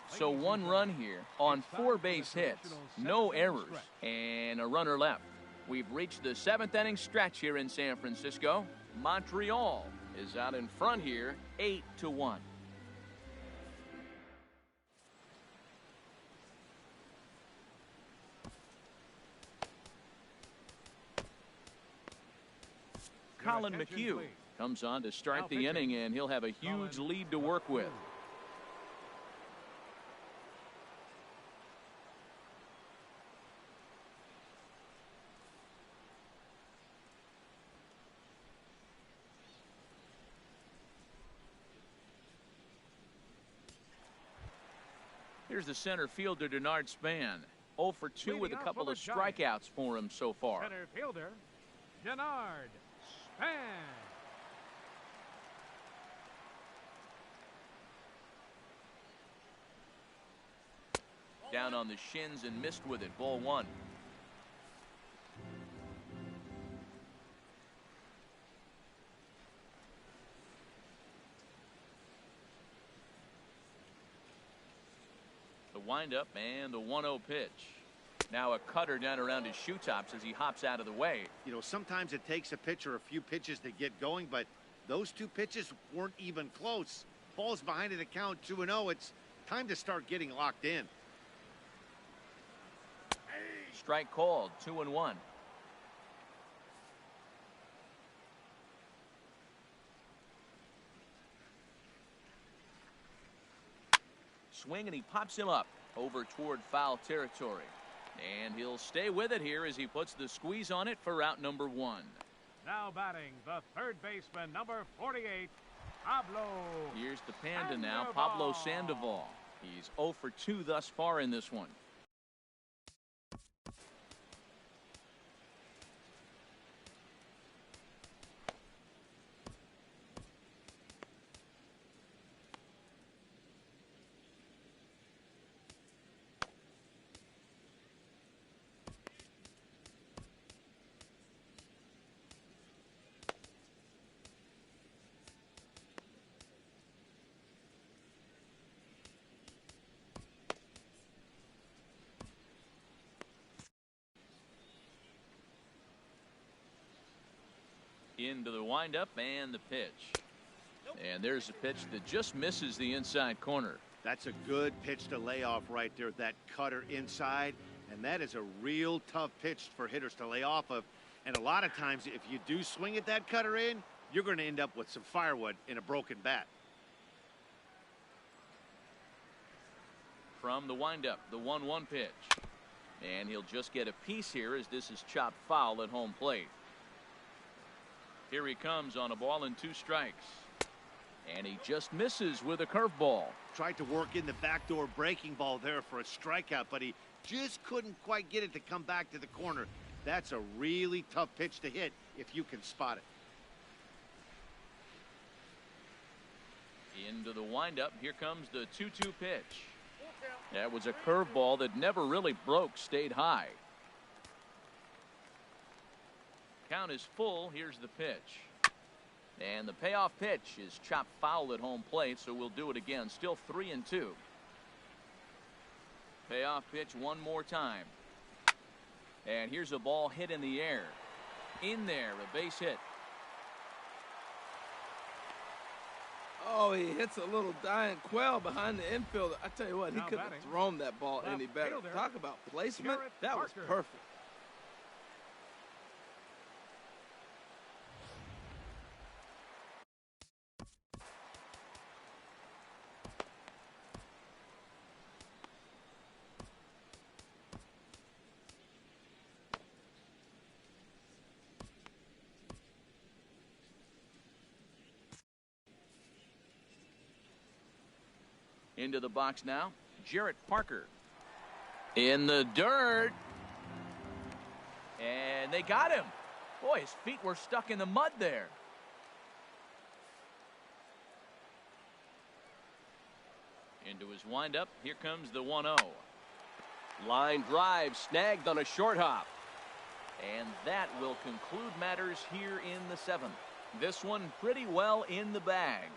So 1 run here on 4 base hits, no errors, and a runner left. We've reached the 7th inning stretch here in San Francisco. Montreal is out in front here, 8-1. Colin McHugh comes on to start the inning, and he'll have a huge lead to work with. Here's the center fielder, Denard Span. 0 for 2 with a couple of strikeouts for him so far. Center fielder, Denard Span. Down on the shins and missed with it. Ball 1. windup and the 1-0 pitch. Now a cutter down around his shoe tops as he hops out of the way. You know, sometimes it takes a pitcher a few pitches to get going, but those two pitches weren't even close. Ball's behind in the count, 2-0. It's time to start getting locked in. Strike called, 2-1. Swing, and he pops him up over toward foul territory. And he'll stay with it here as he puts the squeeze on it for out number 1. Now batting, the third baseman, number 48, Pablo. Here's the Panda now, Pablo Sandoval. He's 0 for 2 thus far in this one. Into the windup and the pitch. And there's a pitch that just misses the inside corner. That's a good pitch to lay off right there, that cutter inside. And that is a real tough pitch for hitters to lay off of. And a lot of times, if you do swing at that cutter in, you're going to end up with some firewood in a broken bat. From the windup, the 1-1 pitch. And he'll just get a piece here as this is chopped foul at home plate. Here he comes on a ball and 2 strikes. And he just misses with a curveball. Tried to work in the backdoor breaking ball there for a strikeout, but he just couldn't quite get it to come back to the corner. That's a really tough pitch to hit if you can spot it. Into the windup. Here comes the 2-2 pitch. That was a curveball that never really broke, stayed high. Count is full. Here's the pitch. And the payoff pitch is chopped foul at home plate, so we'll do it again. Still 3-2. Payoff pitch one more time. And here's a ball hit in the air. In there, a base hit. Oh, he hits a little dying quail behind the infielder. I tell you what, he couldn't have thrown that ball any better. Talk about placement. That was perfect. Into the box now, Jarrett Parker. In the dirt. And they got him. Boy, his feet were stuck in the mud there. Into his windup. Here comes the 1-0. Line drive snagged on a short hop. And that will conclude matters here in the 7th. This one pretty well in the bag.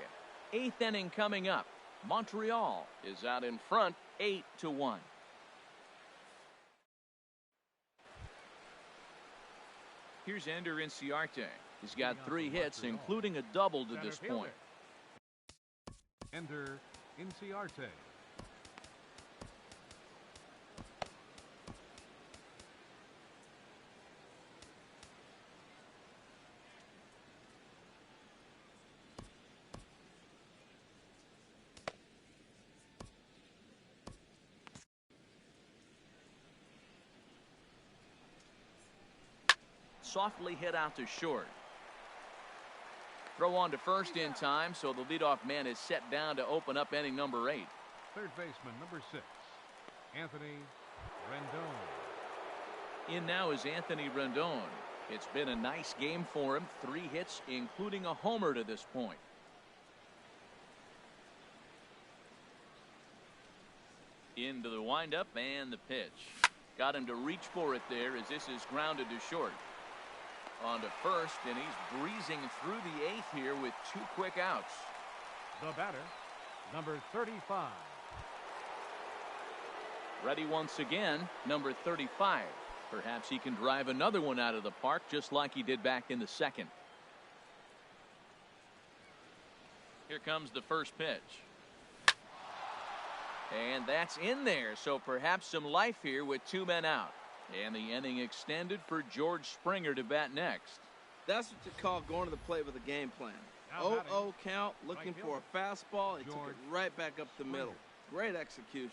8th inning coming up. Montreal is out in front 8-1. Here's Ender Inciarte. He's got 3 hits, including a double to this point. Ender Inciarte. Softly hit out to short. Throw on to first in time, so the leadoff man is set down to open up inning number 8. Third baseman, number 6, Anthony Rendon. In now is Anthony Rendon. It's been a nice game for him. 3 hits, including a homer to this point. Into the windup and the pitch. Got him to reach for it there as this is grounded to short. On to first, and he's breezing through the 8th here with 2 quick outs. The batter, number 35, Ready once again, number 35. Perhaps he can drive another one out of the park just like he did back in the second. Here comes the first pitch. And that's in there, so perhaps some life here with 2 men out. And the inning extended for George Springer to bat next. That's what you call going to the plate with a game plan. 0-0 count, looking for a fastball. He took it right back up the middle. Great execution.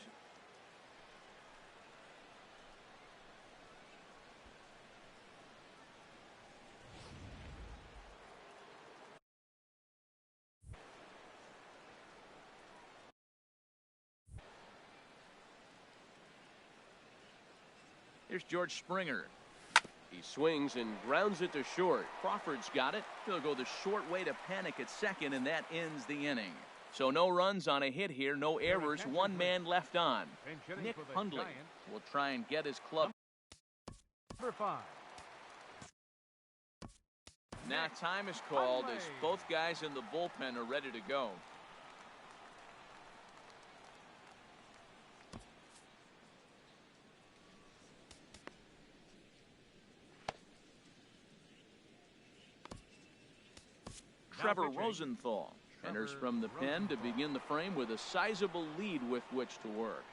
Here's George Springer. He swings and grounds it to short. Crawford's got it. He'll go the short way to panic at second, and that ends the inning. So no runs on a hit here, no errors, 1 man left on. Nick Hundley will try and get his club. Number 5. Now time is called as both guys in the bullpen are ready to go. Trevor Rosenthal enters from the pen to begin the frame with a sizable lead with which to work.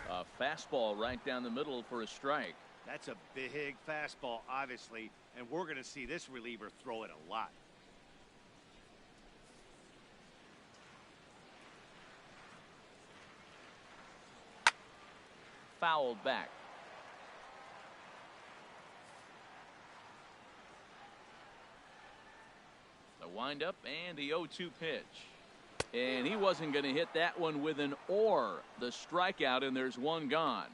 A fastball right down the middle for a strike. That's a big fastball, obviously, and we're going to see this reliever throw it a lot. Fouled back. The windup and the 0-2 pitch. And he wasn't going to hit that one with an or. The strikeout, and there's one gone.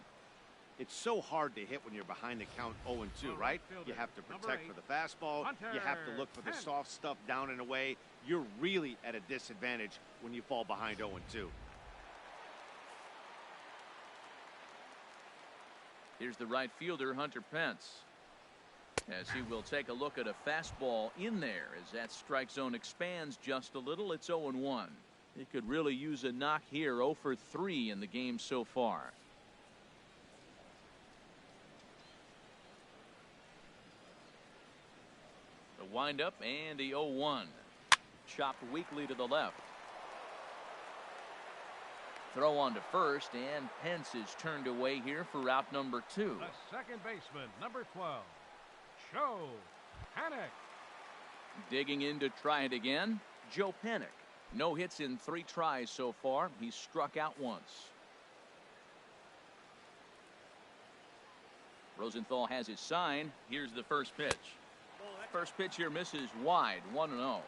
It's so hard to hit when you're behind the count 0-2, right? You have to protect for the fastball. You have to look for the soft stuff down and away. You're really at a disadvantage when you fall behind 0-2. Here's the right fielder, Hunter Pence, as he will take a look at a fastball in there as that strike zone expands just a little. It's 0-1. He could really use a knock here. 0 for 3 in the game so far. The windup and the 0-1. Chopped weakly to the left. Throw on to first, and Pence is turned away here for route number 2. The second baseman, number 12, Joe Panik. Digging in to try it again, Joe Panik. No hits in 3 tries so far. He's struck out once. Rosenthal has his sign. Here's the first pitch. First pitch here misses wide, 1-0.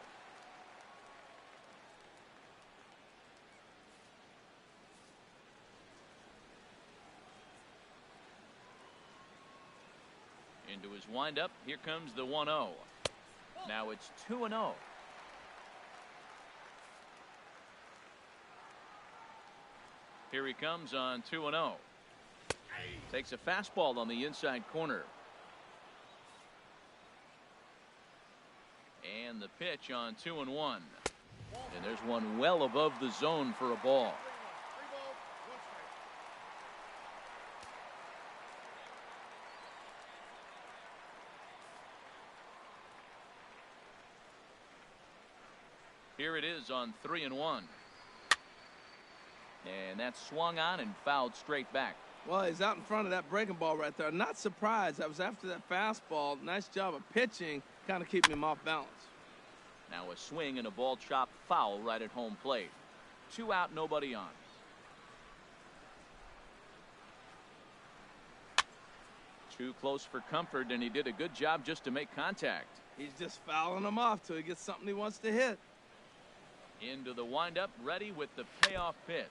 Into his windup. Here comes the 1-0. Now it's 2-0. Here he comes on 2-0. Takes a fastball on the inside corner. And the pitch on 2-1. And there's one well above the zone for a ball. Here it is on 3-1. And that's swung on and fouled straight back. Well, he's out in front of that breaking ball right there. Not surprised. That was after that fastball. Nice job of pitching, kind of keeping him off balance. Now a swing and a ball chopped foul right at home plate. 2 out, nobody on. Too close for comfort, and he did a good job just to make contact. He's just fouling him off till he gets something he wants to hit. Into the windup, ready with the payoff pitch.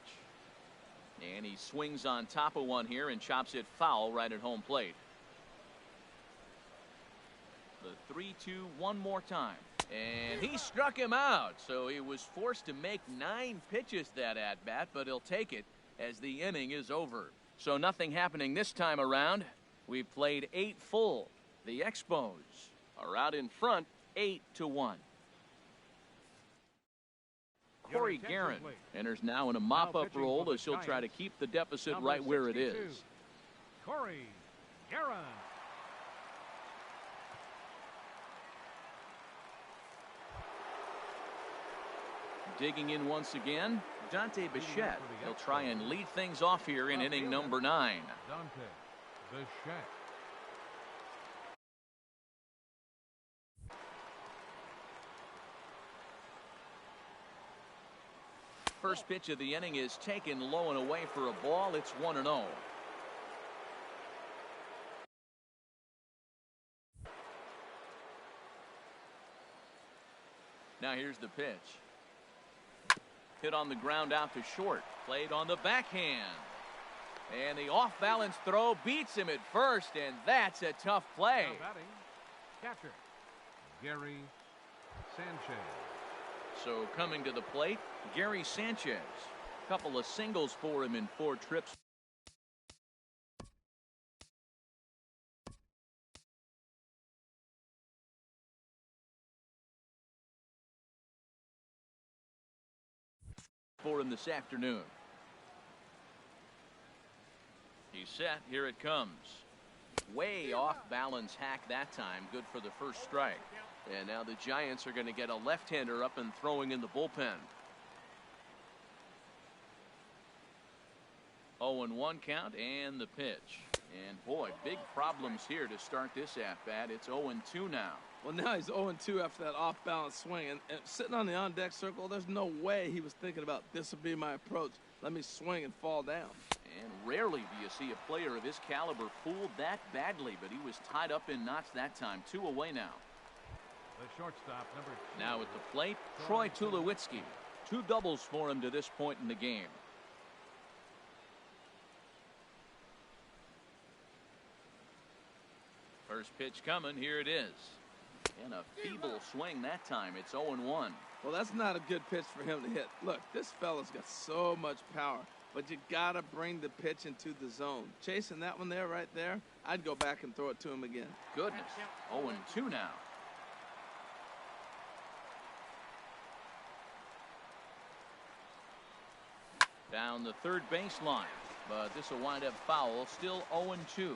And he swings on top of one here and chops it foul right at home plate. The 3-2 one more time. And he struck him out, so he was forced to make 9 pitches that at-bat, but he'll take it as the inning is over. So nothing happening this time around. We've played 8 full. The Expos are out in front 8-1. Corey Guerin enters now in a mop-up role as he'll try to keep the deficit right where it is. Corey Guerin. Digging in once again, Dante Bichette. He'll try and lead things off here in inning number 9. Dante Bichette. First pitch of the inning is taken low and away for a ball. It's 1-0. Now here's the pitch. Hit on the ground out to short. Played on the backhand. And the off-balance throw beats him at first, and that's a tough play. Now batting, catcher, Gary Sanchez. So coming to the plate, Gary Sanchez. Couple of singles for him in 4 trips. For him this afternoon. He's set. Here it comes. Way off balance hack that time. Good for the first strike. And now the Giants are going to get a left-hander up and throwing in the bullpen. 0-1 count and the pitch. And boy, big problems here to start this at-bat. It's 0-2 now. Well, now he's 0-2 after that off-balance swing. And sitting on the on-deck circle, there's no way he was thinking about this will be my approach. Let me swing and fall down. And rarely do you see a player of his caliber fooled that badly, but he was tied up in knots that time. 2 away now. The shortstop, number 2. Now at the plate, Troy Tulowitzky. 2 doubles for him to this point in the game. First pitch coming. Here it is. And a feeble swing that time. It's 0-1. Well, that's not a good pitch for him to hit. Look, this fella's got so much power, but you got to bring the pitch into the zone. Chasing that one there, right there, I'd go back and throw it to him again. Goodness. 0-2 now. Down the third baseline, but this will wind up foul. Still 0-2.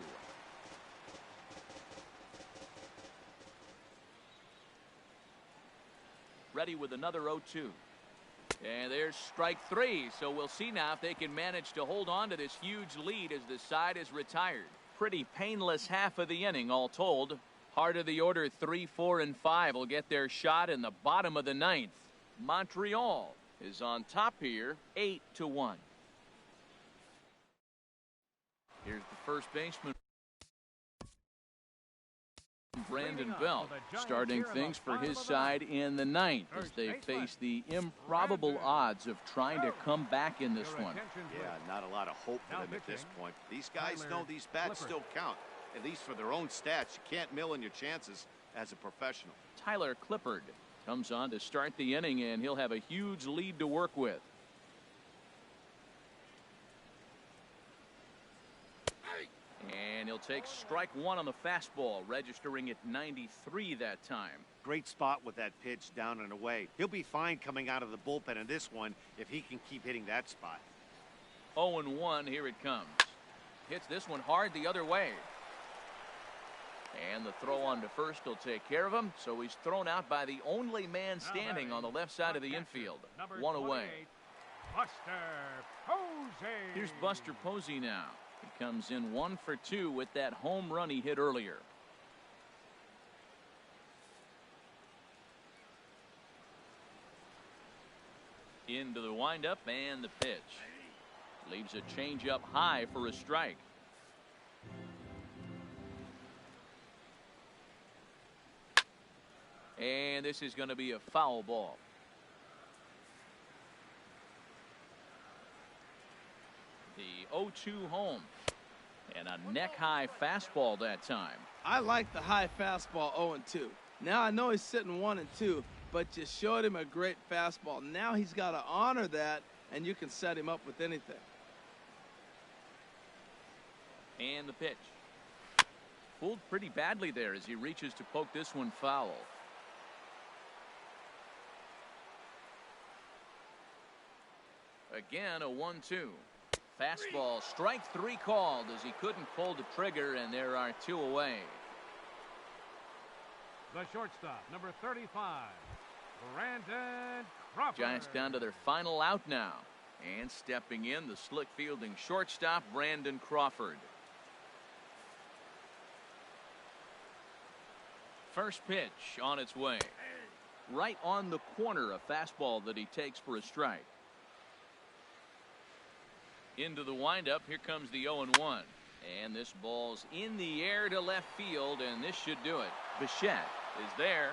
Ready with another 0-2. And there's strike 3. So we'll see now if they can manage to hold on to this huge lead as the side is retired. Pretty painless half of the inning all told. Heart of the order 3, 4, and 5 will get their shot in the bottom of the 9th. Montreal is on top here 8-1. Here's the first baseman, Brandon Belt, starting things for his side in the 9th as they face the improbable odds of trying to come back in this one. Yeah, not a lot of hope for them at this point. These guys know these bats still count, at least for their own stats. You can't mill in your chances as a professional. Tyler Clippard comes on to start the inning, and he'll have a huge lead to work with. And he'll take strike 1 on the fastball, registering at 93 that time. Great spot with that pitch down and away. He'll be fine coming out of the bullpen in this one if he can keep hitting that spot. 0-1, here it comes. Hits this one hard the other way. And the throw on to first will take care of him, so he's thrown out by the only man standing on the left side of the infield. 1 away. Buster Posey. Here's Buster Posey now. He comes in 1 for 2 with that home run he hit earlier. Into the windup and the pitch. Leaves a changeup high for a strike. And this is going to be a foul ball. The 0-2 home. And a neck-high fastball that time. I like the high fastball 0-2. Now I know he's sitting 1-2, but you showed him a great fastball. Now he's got to honor that, and you can set him up with anything. And the pitch. Pulled pretty badly there as he reaches to poke this one foul. Again, a 1-2. Fastball, strike 3 called as he couldn't pull the trigger, and there are 2 away. The shortstop, number 35, Rendon Crawford. Giants down to their final out now. And stepping in, the slick fielding shortstop, Rendon Crawford. First pitch on its way. Right on the corner, a fastball that he takes for a strike. Into the windup, here comes the 0-1. And this ball's in the air to left field, and this should do it. Bichette is there,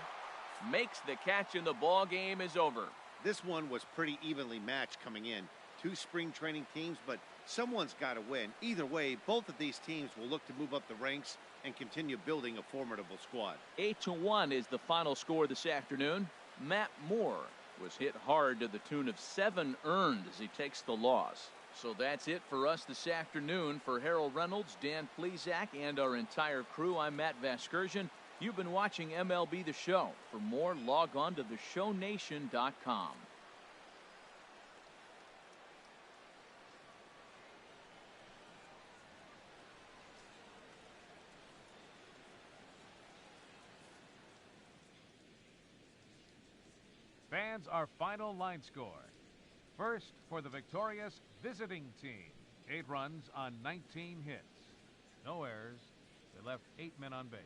makes the catch, and the ball game is over. This one was pretty evenly matched coming in. 2 spring training teams, but someone's got to win. Either way, both of these teams will look to move up the ranks and continue building a formidable squad. 8-1 is the final score this afternoon. Matt Moore was hit hard to the tune of 7 earned as he takes the loss. So that's it for us this afternoon. For Harold Reynolds, Dan Plesac, and our entire crew, I'm Matt Vasgersian. You've been watching MLB The Show. For more, log on to theshownation.com. Fans, our final line score. First, for the victorious visiting team, 8 runs on 19 hits. No errors. They left 8 men on base.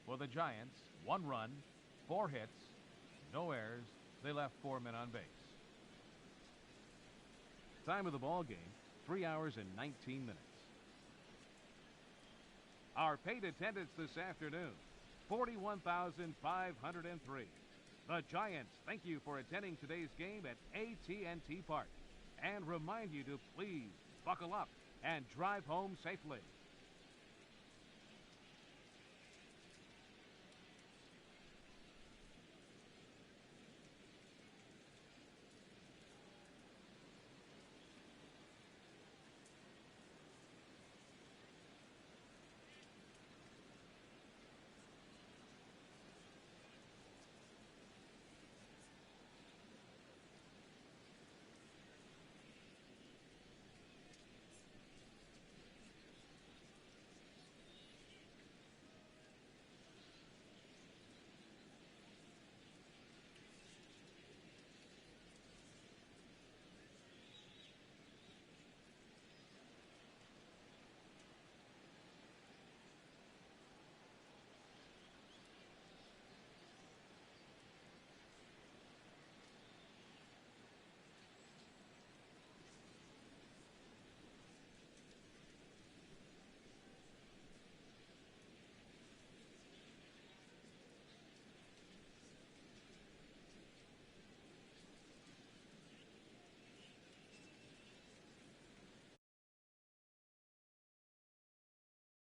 For the Giants, 1 run, 4 hits, no errors. They left 4 men on base. Time of the ball game, 3 hours and 19 minutes. Our paid attendance this afternoon, 41,503. The Giants thank you for attending today's game at AT&T Park and remind you to please buckle up and drive home safely.